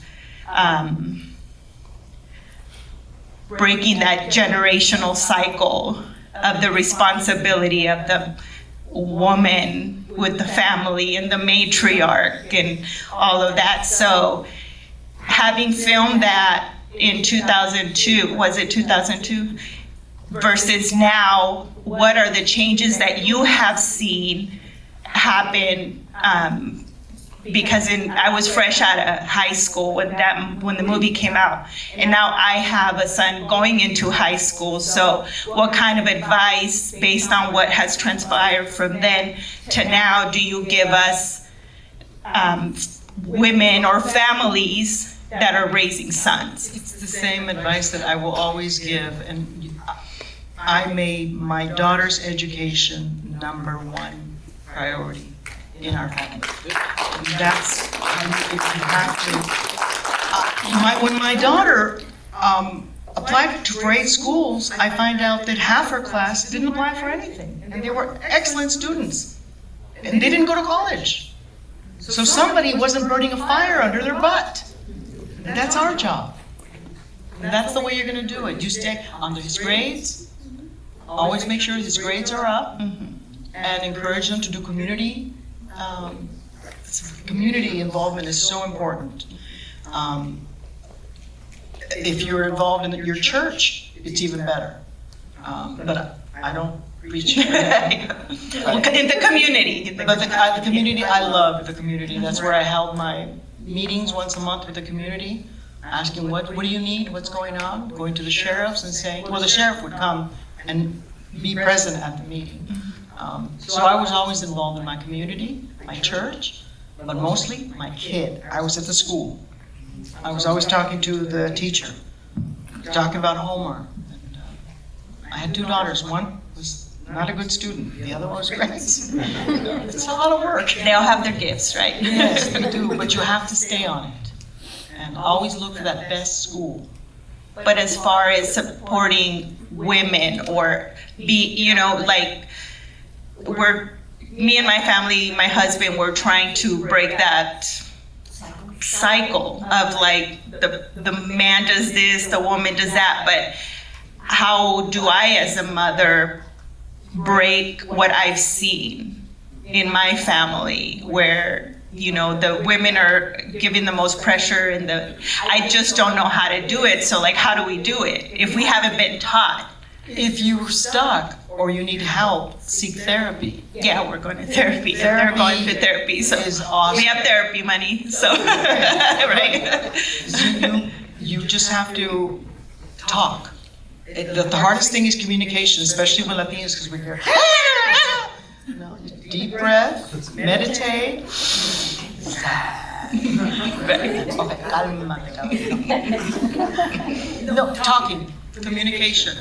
breaking that generational cycle of the responsibility of the woman with the family and the matriarch and all of that. So having filmed that in 2002, was it 2002? Versus now, what are the changes that you have seen happen? Because I was fresh out of high school when the movie came out, and now I have a son going into high school. So, what kind of advice, based on what has transpired from then to now, do you give us, women or families that are raising sons? It's the same advice that I will always give, and I made my daughter's education #1 priority in our family. That's, if you have to. When my daughter applied to grade schools, I find out that half her class didn't apply for anything, and they were excellent students, and they didn't go to college. So somebody wasn't burning a fire under their butt. And that's our job. And that's the way you're going to do it. You stay under his grades, always make sure his grades are up, and encourage them to do community. Community involvement is so important. If you're involved in your church, it's even better. But I don't preach. In the community. But the community, I love the community. That's where I held my meetings once a month with the community, asking what do you need, what's going on, going to the sheriffs and saying, well, the sheriff would come and be present at the meeting. So I was always involved in my community, my church, but mostly my kid. I was at the school. I was always talking to the teacher, talking about homework. And, I had two daughters. One was not a good student. The other one was great. It's a lot of work. They all have their gifts, right? Yes, they do, but you have to stay on it and always look for that best school. But as far as supporting women or me and my family, my husband, we're trying to break that cycle of like the man does this, the woman does that, but how do I as a mother break what I've seen in my family where the women are giving the most pressure and I just don't know how to do it. So like, how do we do it if we haven't been taught? If you're stuck or you need help, seek therapy. Yeah, we're going to therapy. They're going to therapy. So is awesome. We have therapy money. So right. You just have to talk. The hardest thing is communication, especially with Latinos, because we're here. Deep breath, meditate. No, talking, communication.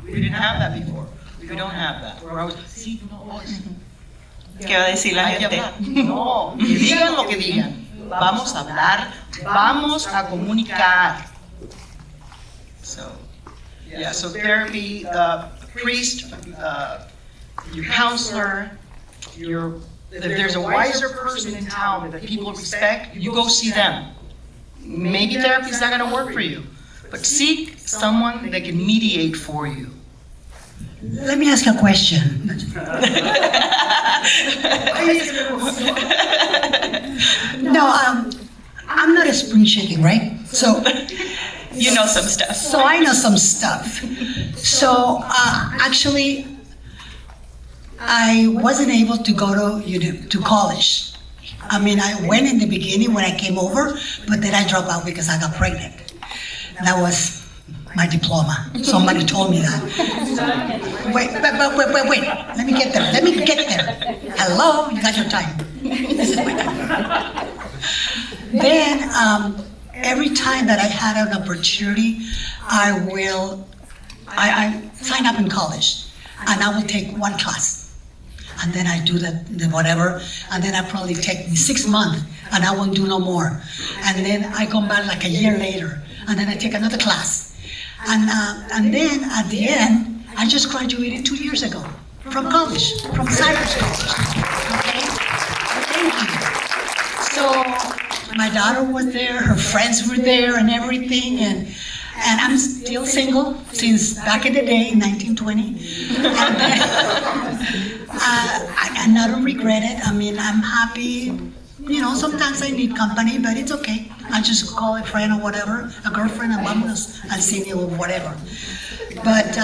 We didn't have that before. We don't have that. We're always, sí, no, ¿Qué va a decir la gente? No, que digan lo que digan. Vamos a hablar, vamos a comunicar. So, yeah, so therapy, priest, your counselor, if there's a wiser person in town that people respect, you go see them. Maybe therapy's not gonna work for you, but seek someone that can mediate for you. Let me ask you a question. No, I'm not a spring chicken, right? So you know some stuff. So I know some stuff. So actually, I wasn't able to go to college. I mean, I went in the beginning when I came over, but then I dropped out because I got pregnant. That was my diploma. Somebody told me that. Wait. Let me get there. Hello, you got your time. This is my time. Then, every time that I had an opportunity, I sign up in college, and I will take one class. And then I do the whatever, and then I probably take 6 months, and I won't do no more. And then I come back like a year later, and then I take another class. And then at the end, I just graduated 2 years ago from college, from Cypress College. Okay? Thank you. So my daughter was there, her friends were there and everything, and I'm still single since back in the day, in 1920. And then, I don't regret it. I mean, I'm happy. Sometimes I need company, but it's okay. I just call a friend or whatever, a girlfriend, and vamos al cine or whatever. But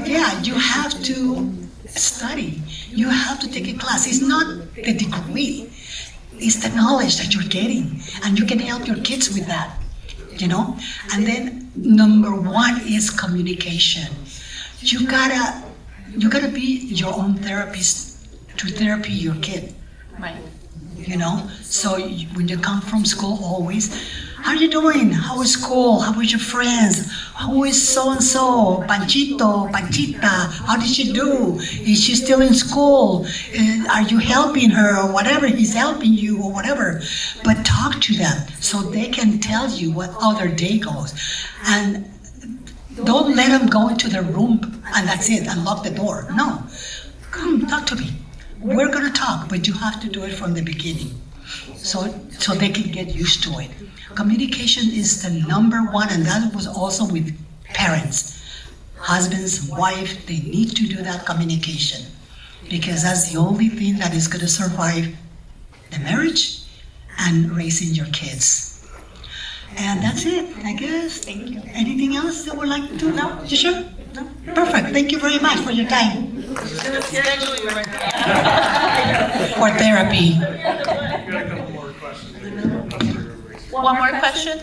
yeah, you have to study. You have to take a class. It's not the degree. It's the knowledge that you're getting, and you can help your kids with that. And then number one is communication. You gotta be your own therapist to therapy your kid. Right. So when you come from school, always, how are you doing? How is school? How is your friends? Who is so-and-so? Panchito, Panchita, how did she do? Is she still in school? Are you helping her or whatever? He's helping you or whatever. But talk to them so they can tell you how their day goes. And don't let them go into their room and that's it, and lock the door. No, come talk to me. We're gonna talk, but you have to do it from the beginning, so they can get used to it. Communication is the number one, and that was also with parents, husbands, wife. They need to do that communication because that's the only thing that is gonna survive the marriage and raising your kids. And that's it, I guess. Thank you. Anything else that would like to do now? You sure? No? Perfect. Thank you very much for your time. For therapy. Got a couple more questions. One more question?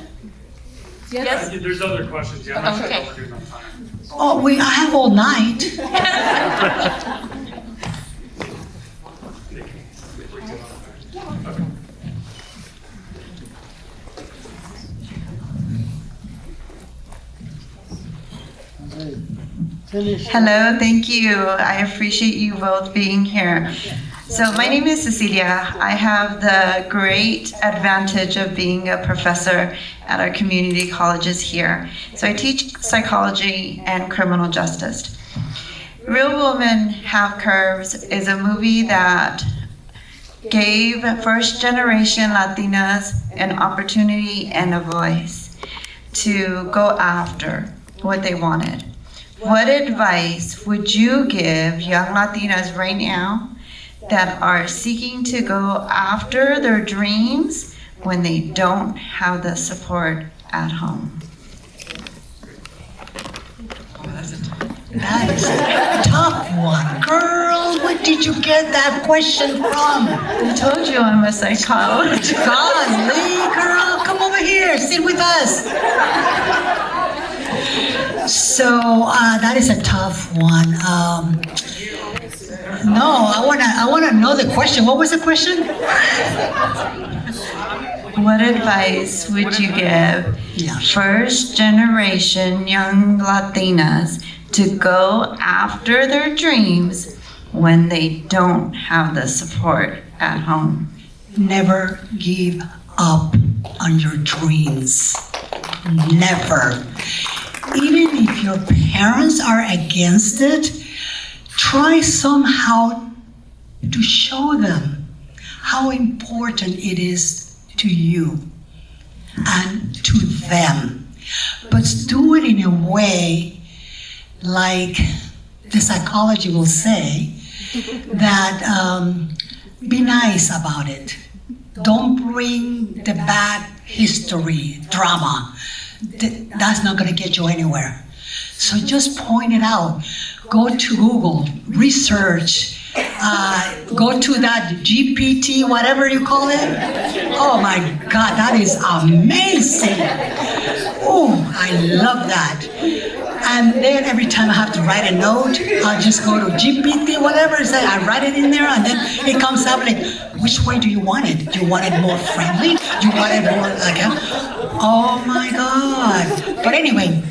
Yes? There's other questions. Yeah, I'm not Okay. sure if we're doing enough time. Oh, I have all night. Hello, thank you. I appreciate you both being here. So my name is Cecilia. I have the great advantage of being a professor at our community colleges here. So I teach psychology and criminal justice. Real Women Have Curves is a movie that gave first generation Latinas an opportunity and a voice to go after what they wanted. What advice would you give young Latinas right now that are seeking to go after their dreams when they don't have the support at home? That is a tough one. Girl, where did you get that question from? I told you I'm a psychologist. Golly, girl, come over here, sit with us. So that is a tough one. No, I wanna know the question. What was the question? What advice would you give first generation young Latinas to go after their dreams when they don't have the support at home? Never give up on your dreams. Never. Even if your parents are against it, try somehow to show them how important it is to you and to them. But do it in a way, like the psychology will say, that be nice about it. Don't bring the bad history, drama. That's not going to get you anywhere. So just point it out. Go to Google, research, go to that GPT, whatever you call it. Oh my God, that is amazing. Oh, I love that. And then every time I have to write a note, I'll just go to GPT, whatever, say I write it in there, and then it comes up like, which way do you want it? Do you want it more friendly? Do you want it more like, oh my God. But anyway,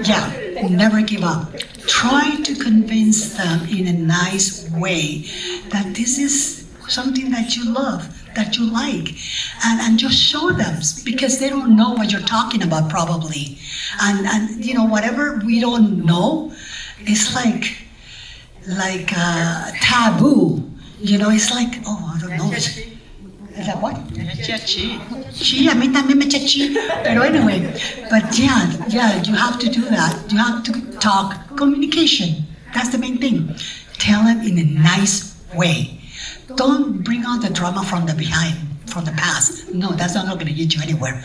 yeah, never give up. Try to convince them in a nice way that this is something that you love, that you like, and just show them, because they don't know what you're talking about probably. And you know, whatever we don't know, it's like taboo. You know, it's like, oh, I don't know. Is that what? Chi, a mí también me echa chi. Pero anyway, but yeah, you have to do that. You have to talk. Communication, that's the main thing. Tell them in a nice way. Don't bring out the drama from the behind, from the past. No, that's not going to get you anywhere.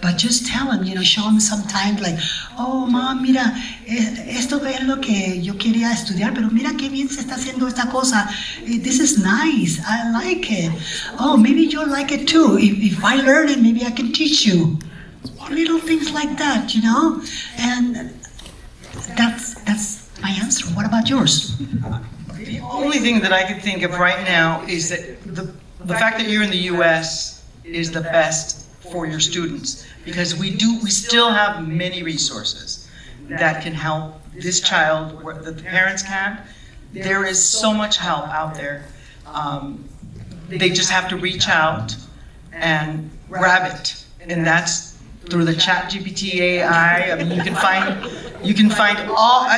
But just tell them, you know, show them sometimes like, oh, mom, mira, esto es lo que yo quería estudiar, pero mira qué bien se está haciendo esta cosa. This is nice. I like it. Oh, maybe you'll like it too. If I learn it, maybe I can teach you. Little things like that, you know? And that's my answer. What about yours? The only thing that I could think of right now is that the fact that you're in the U.S. is the best for your students, because we still have many resources that can help this child where the parents can't. There is so much help out there. They just have to reach out and grab it, and that's through the ChatGPT AI. I mean, you can find all.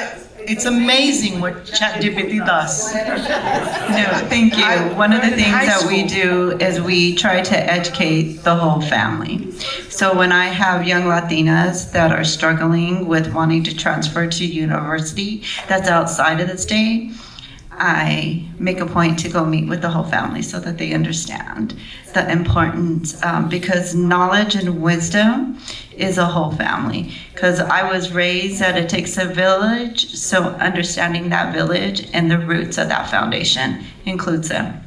It's amazing what ChatGPT does. No, thank you. One of the things that we do is we try to educate the whole family. So when I have young Latinas that are struggling with wanting to transfer to university that's outside of the state, I make a point to go meet with the whole family so that they understand the importance, because knowledge and wisdom is a whole family. Because I was raised that it takes a village, so understanding that village and the roots of that foundation includes them.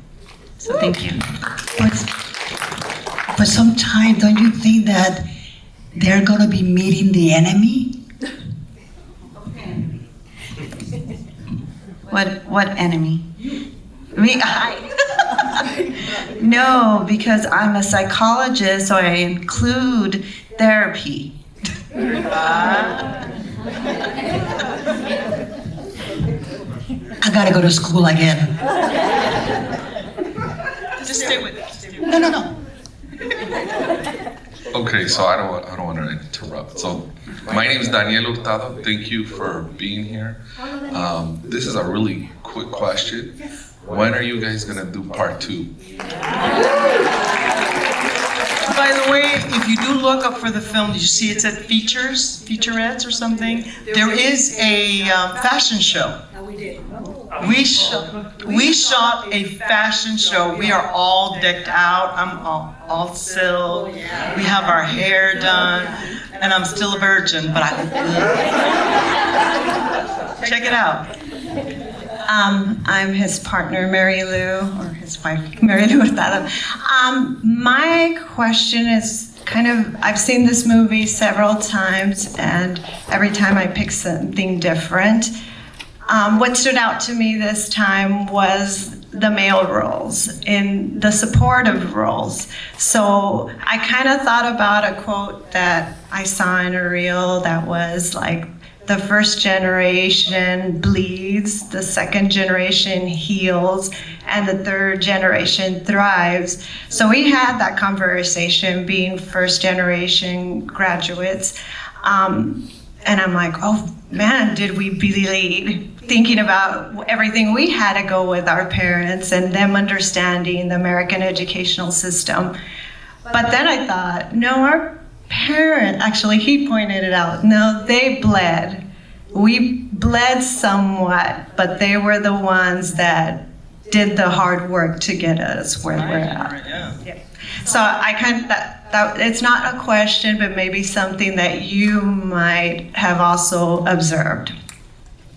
So thank you. But sometimes, don't you think that they're going to be meeting the enemy? What enemy? Me? No, because I'm a psychologist, so I include therapy. I gotta go to school again. Just stay with it. No. Okay, so I don't want to interrupt. So my name is Daniel Hurtado. Thank you for being here. This is a really quick question. When are you guys gonna do part 2? By the way, if you do look up for the film, did you see it's at featurettes or something? There is a fashion show. We shot a fashion show. We are all decked out. I'm all silk. We have our hair done, and I'm still a virgin, but I look good. Check it out. I'm his partner, Mary Lou, or his wife, Mary Lou Hurtado. My question is I've seen this movie several times, and every time I pick something different. What stood out to me this time was the male roles in the supportive roles. So I kind of thought about a quote that I saw in a reel that was like, the first generation bleeds, the second generation heals, and the third generation thrives. So we had that conversation being first generation graduates. And I'm like, oh man, did we bleed? Thinking about everything we had to go with our parents and them understanding the American educational system. But then I thought, no, our parent, actually he pointed it out, no, they bled. We bled somewhat, but they were the ones that did the hard work to get us where we're at. Yeah. So I that it's not a question, but maybe something that you might have also observed.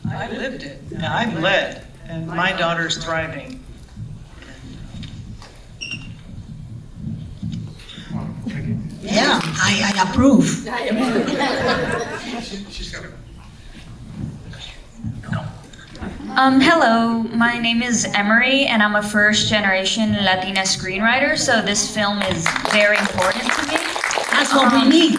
I lived it. Yeah, I bled, and my daughter's thriving. Yeah, I approve. Hello, my name is Emery, and I'm a first-generation Latina screenwriter, so this film is very important to me. That's what we need.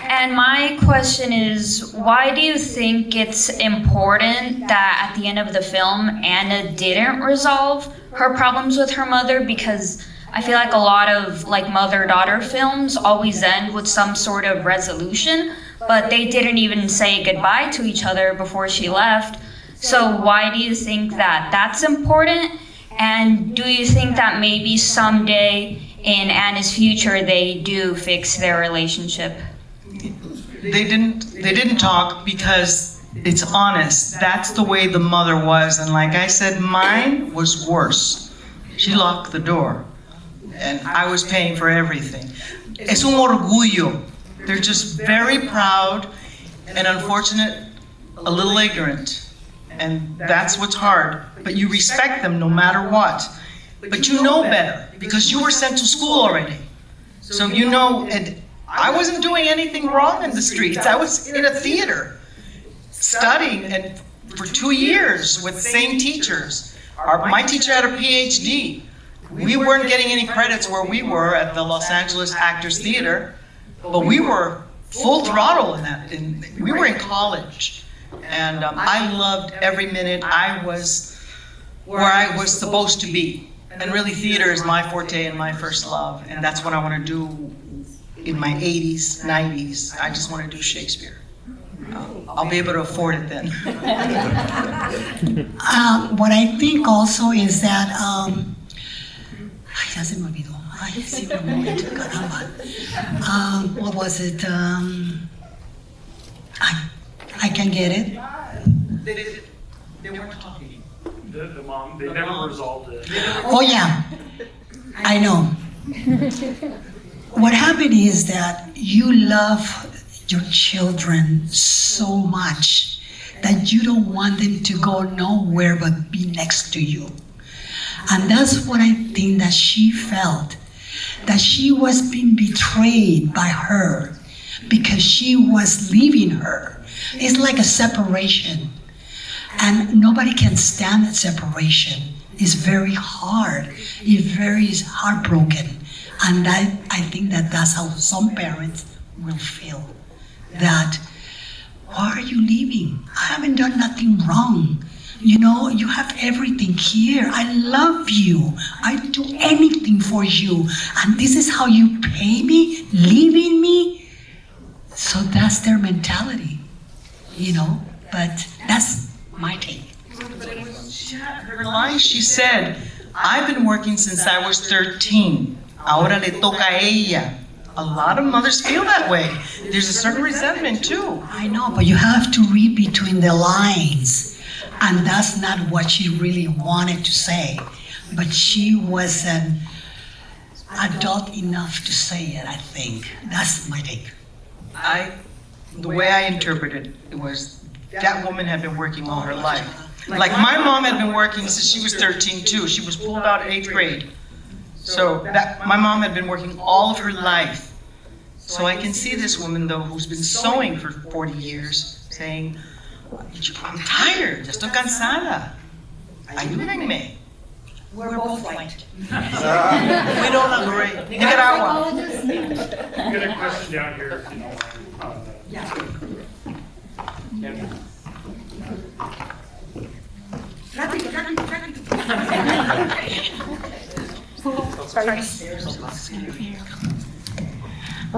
And my question is, why do you think it's important that at the end of the film, Anna didn't resolve her problems with her mother? Because I feel like a lot of mother-daughter films always end with some sort of resolution, but they didn't even say goodbye to each other before she left. So why do you think that that's important? And do you think that maybe someday in Anna's future they do fix their relationship? They didn't talk because it's honest. That's the way the mother was. And like I said, mine was worse. She locked the door and I was paying for everything. Es un orgullo. They're just very proud and unfortunate, a little ignorant. And that's what's hard. But you respect them no matter what. But you know better because you were sent to school already. So you know, and I wasn't doing anything wrong in the streets. I was in a theater studying and for 2 years with the same teachers. My teacher had a PhD. We weren't getting any credits where we were at the Los Angeles Actors Theater, but we were full throttle in that. We were in college. And I loved every minute. I was where I was supposed to be. And really theater is my forte and my first love. And that's what I want to do in my 80s, 90s. I just want to do Shakespeare. I'll be able to afford it then. What I think also is that, ya se me olvidó. Ay, siempre un momento, caramba. What was it? I can get it. They weren't talking. The mom, they never resolved it. Oh yeah, I know. What happened is that you love your children so much that you don't want them to go nowhere but be next to you. And that's what I think that she felt. that she was being betrayed by her because she was leaving her. It's like a separation. And nobody can stand that separation. It's very hard. It's very heartbroken. And I think that that's how some parents will feel. That, why are you leaving? I haven't done nothing wrong. You know, you have everything here. I love you. I'd do anything for you. And this is how you pay me, leaving me? So that's their mentality, you know? But that's my take. Her life, she said, I've been working since I was 13. Ahora le toca a ella. A lot of mothers feel that way. There's a certain resentment too. I know, but you have to read between the lines. And that's not what she really wanted to say. But she wasn't adult enough to say it, I think. That's my take. The way I interpreted it was that woman had been working all her life. Like my mom had been working since she was 13 too. She was pulled out at 8th grade. So my mom had been working all of her life. So I can see this woman though who's been sewing for 40 years saying, I'm tired, estoy cansada. Ayúdenme. We're both right. We don't agree. Nicaragua. I've got a question down here. If you don't mind.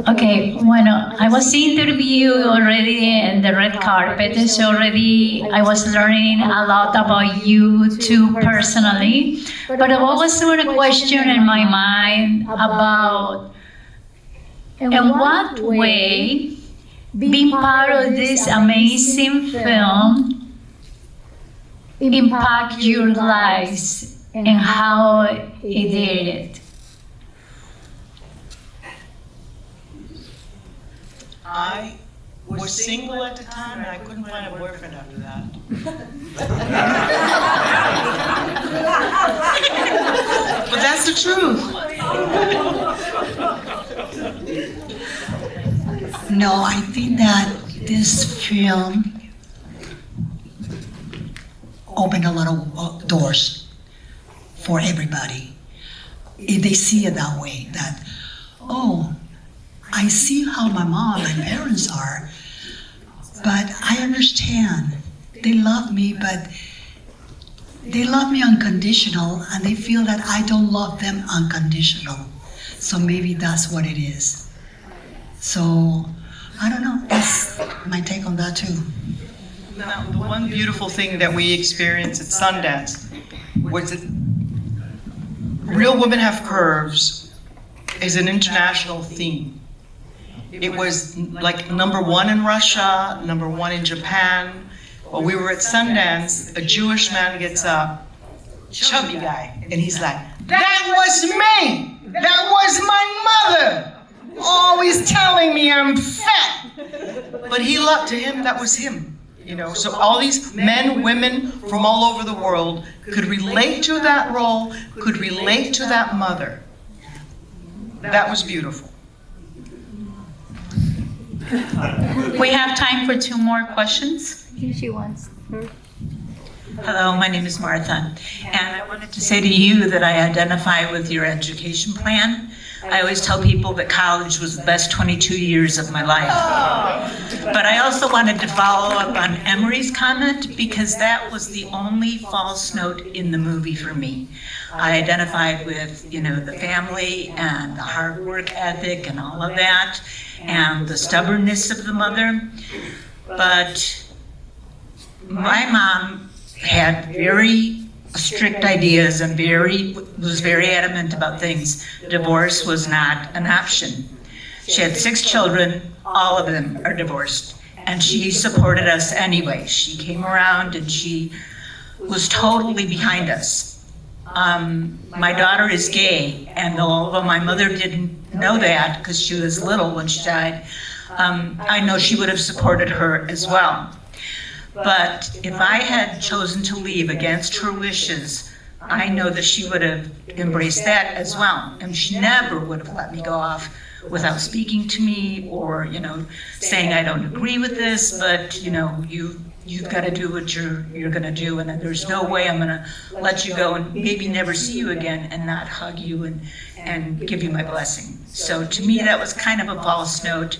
Okay, bueno, I was interviewed already in the red carpet, so already I was learning a lot about you too personally. But I was a question in my mind about in what way being part of this amazing film impact your lives and how it did it. I was single at the time and I couldn't find a boyfriend after that. But that's the truth. No, I think that this film opened a lot of doors for everybody. If they see it that way, that, oh, I see how my mom and parents are, but I understand. They love me, but they love me unconditional, and they feel that I don't love them unconditional. So maybe that's what it is. So, I don't know, that's my take on that too. Now, the one beautiful thing that we experienced at Sundance was that Real Women Have Curves is an international theme. It was like #1 in Russia, #1 in Japan. While we were at Sundance, a Jewish man gets up, chubby guy, and he's like, "That was me! That was my mother! Always telling me I'm fat!" But to him, that was him. You know, so all these men, women from all over the world could relate to that role, could relate to that mother. That was beautiful. We have time for 2 more questions. She wants her. Hello, my name is Martha, and I wanted to say to you that I identify with your education plan. I always tell people that college was the best 22 years of my life. But I also wanted to follow up on Emery's comment because that was the only false note in the movie for me. I identified with, the family and the hard work ethic and all of that, and the stubbornness of the mother. But my mom had very strict ideas and was very adamant about things. Divorce was not an option. She had 6 children, all of them are divorced, and she supported us anyway. She came around and she was totally behind us. My daughter is gay, and although my mother didn't know that because she was little when she died, I know she would have supported her as well. But if I had chosen to leave against her wishes I know that she would have embraced that as well. And she never would have let me go off without speaking to me or, saying, I don't agree with this, but, you've got to do what you're going to do. And there's no way I'm going to let you go and maybe never see you again and not hug you and give you my blessing. So to me, that was kind of a false note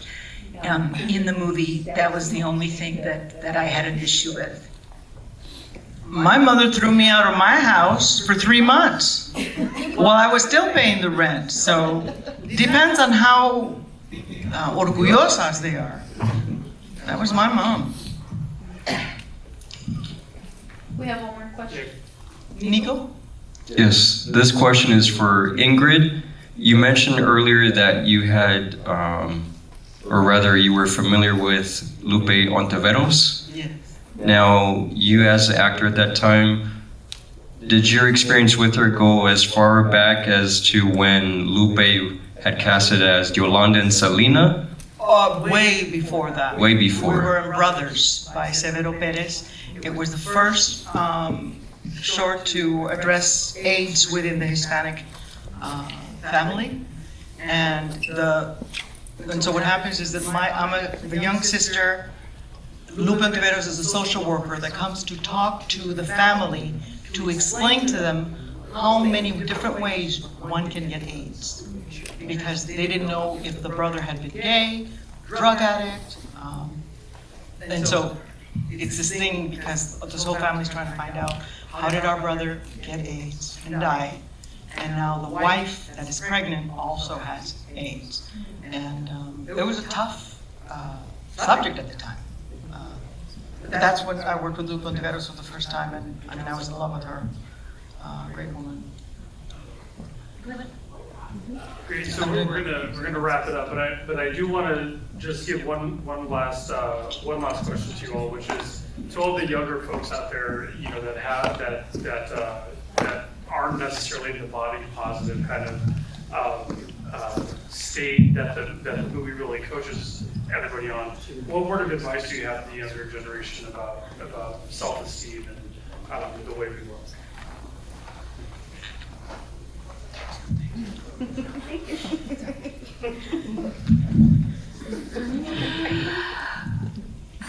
in the movie. That was the only thing that I had an issue with. My mother threw me out of my house for 3 months while I was still paying the rent. So depends on how orgullosas they are. That was my mom. We have one more question. Nico? Yes, this question is for Ingrid. You mentioned earlier that you had, or rather you were familiar with Lupe Ontiveros. Yes. Now, you as the actor at that time, did your experience with her go as far back as to when Lupe had casted as Yolanda and Selena? Way before that. Way before. We were in Brothers by Severo Perez. It was the first short to address AIDS within the Hispanic family. And so what happens is that I'm the young sister. Lupe Ontiveros is a social worker that comes to talk to the family to explain to them how many different ways one can get AIDS. Because they didn't know if the brother had been gay, drug addict. And so it's this thing because this whole family's trying to find out how did our brother get AIDS and die. And now the wife that is pregnant also has AIDS. And it was a tough subject at the time. That's when I worked with Lupe Ontiveros for the first time, and I was in love with her. Great woman. Great. So we're gonna wrap it up, but I do want to just give one last question to you all, which is to all the younger folks out there, that aren't necessarily in the body positive kind of state that the movie really coaches everybody on. What word of advice do you have to the younger generation about self-esteem and the way we look?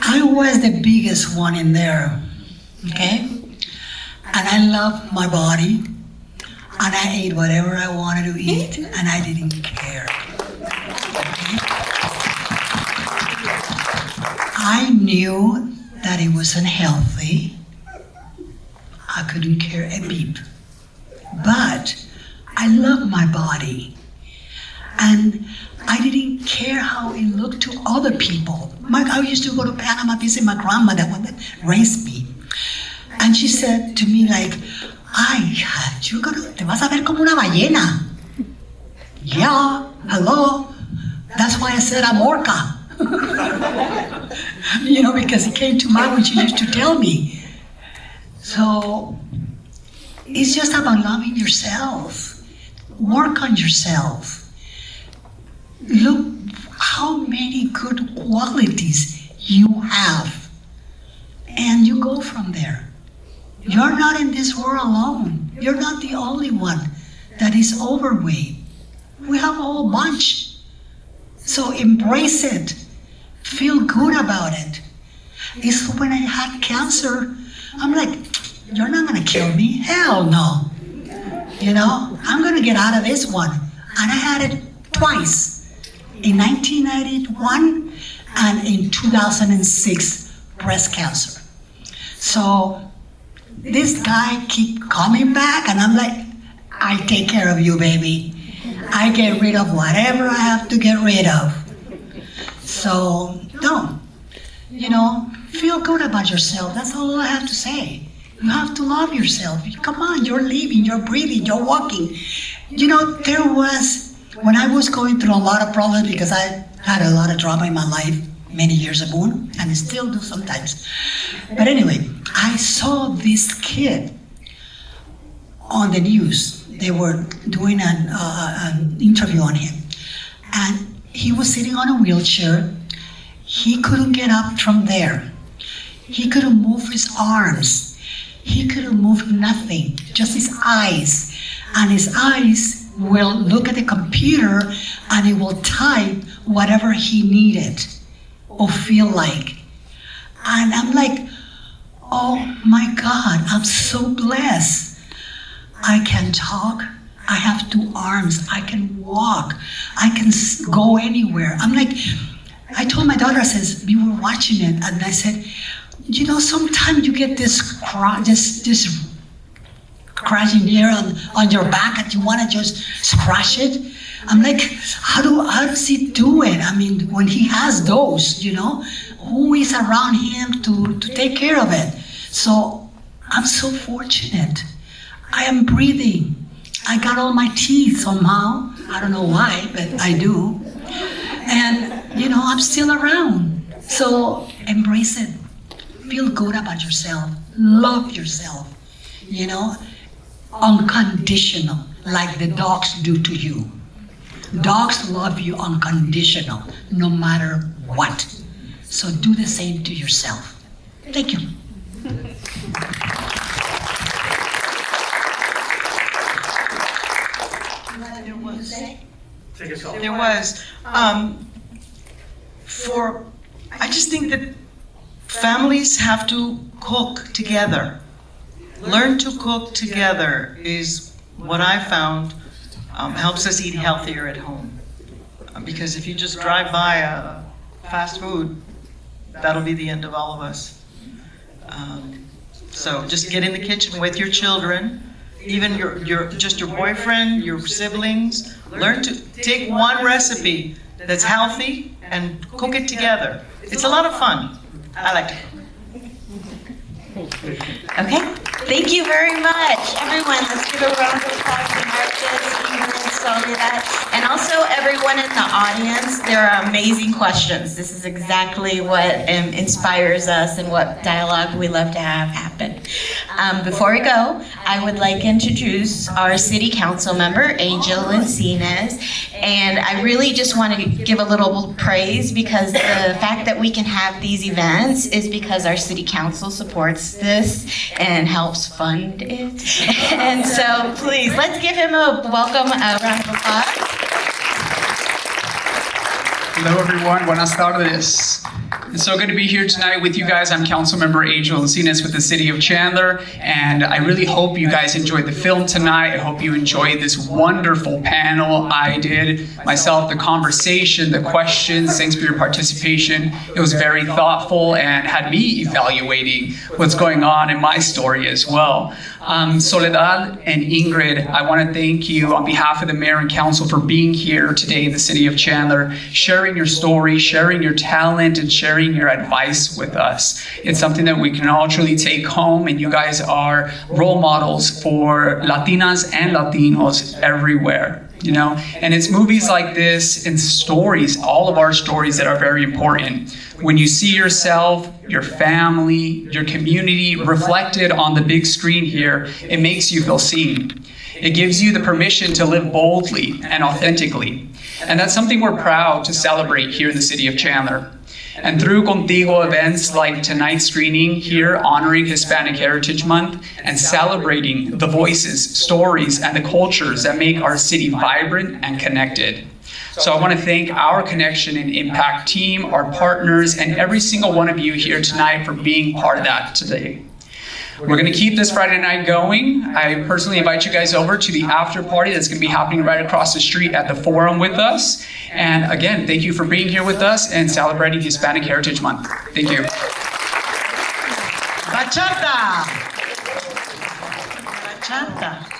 I was the biggest one in there, okay? And I loved my body, and I ate whatever I wanted to eat, and I didn't care. I knew that it was unhealthy. I couldn't care a beep. But I loved my body. And I didn't care how it looked to other people. I used to go to Panama visit my grandma, the one that raised me. And she said to me like, te vas a ver como una ballena. Yeah, hello. That's why I said I'm orca. Because it came to mind when she used to tell me. So it's just about loving yourself. Work on yourself. Look how many good qualities you have. And you go from there. You're not in this world alone. You're not the only one that is overweight. We have a whole bunch. So embrace it. Feel good about it. It's when I had cancer, I'm like, you're not gonna kill me? Hell no. I'm gonna get out of this one. And I had it twice. In 1991 and in 2006, breast cancer. So this guy keep coming back and I'm like, I take care of you, baby. I get rid of whatever I have to get rid of. So, feel good about yourself. That's all I have to say. You have to love yourself. Come on, you're living, you're breathing, you're walking. There was, when I was going through a lot of problems because I had a lot of drama in my life many years ago, and I still do sometimes. But anyway, I saw this kid on the news. They were doing an interview on him. And he was sitting on a wheelchair. He couldn't get up from there. He couldn't move his arms. He could have moved nothing, just his eyes. And his eyes will look at the computer and it will type whatever he needed or feel like. And I'm like, oh my God, I'm so blessed. I can talk. I have 2 arms. I can walk. I can go anywhere. I'm like, I told my daughter, I says, we were watching it, and I said, you know, sometimes you get this crashing here on your back, and you want to just scratch it. I'm like, how does he do it? I mean, when he has those, you know, who is around him to take care of it? So I'm so fortunate. I am breathing. I got all my teeth somehow. I don't know why, but I do. And, you know, I'm still around. So embrace it. Feel good about yourself. Love yourself. You know, unconditional, like the dogs do to you. Dogs love you unconditional, no matter what. So do the same to yourself. Thank you. There was. I just think that families have to cook together. Learn to cook together is what I found helps us eat healthier at home. Because if you just drive by a fast food, that'll be the end of all of us. So just get in the kitchen with your children, even your boyfriend, your siblings. Learn to take one recipe that's healthy and cook it together. It's a lot of fun. I like it. Okay, thank you very much. Everyone, let's give a round of applause to Marcus, Ingrid, Soledad, and also everyone in the audience. There are amazing questions. This is exactly what inspires us and what dialogue we love to have happen. Before we go, I would like to introduce our city council member, Angel Encinas, and I really just want to give a little praise because the fact that we can have these events is because our city council supports this and helps fund it. And so please, let's give him a welcome, a round of applause. Hello everyone, buenas tardes. It's so good to be here tonight with you guys. I'm Councilmember Angel Encinas with the City of Chandler, and I really hope you guys enjoyed the film tonight. I hope you enjoyed this wonderful panel. I did myself, the conversation, the questions. Thanks for your participation. It was very thoughtful and had me evaluating what's going on in my story as well. Soledad and Ingrid, I want to thank you on behalf of the Mayor and Council for being here today in the City of Chandler, sharing your story, sharing your talent, and sharing your advice with us. It's something that we can all truly take home, and you guys are role models for Latinas and Latinos everywhere. You know, and it's movies like this and stories, all of our stories, that are very important. When you see yourself, your family, your community reflected on the big screen here, it makes you feel seen. It gives you the permission to live boldly and authentically. And that's something we're proud to celebrate here in the City of Chandler. And through Contigo events like tonight's screening here honoring Hispanic Heritage Month and celebrating the voices, stories, and the cultures that make our city vibrant and connected. So I want to thank our Connection and Impact team, our partners, and every single one of you here tonight for being part of that today. We're going to keep this Friday night going. I personally invite you guys over to the after party that's going to be happening right across the street at the Forum with us. And again, thank you for being here with us and celebrating Hispanic Heritage Month. Thank you. Bachata! Bachata.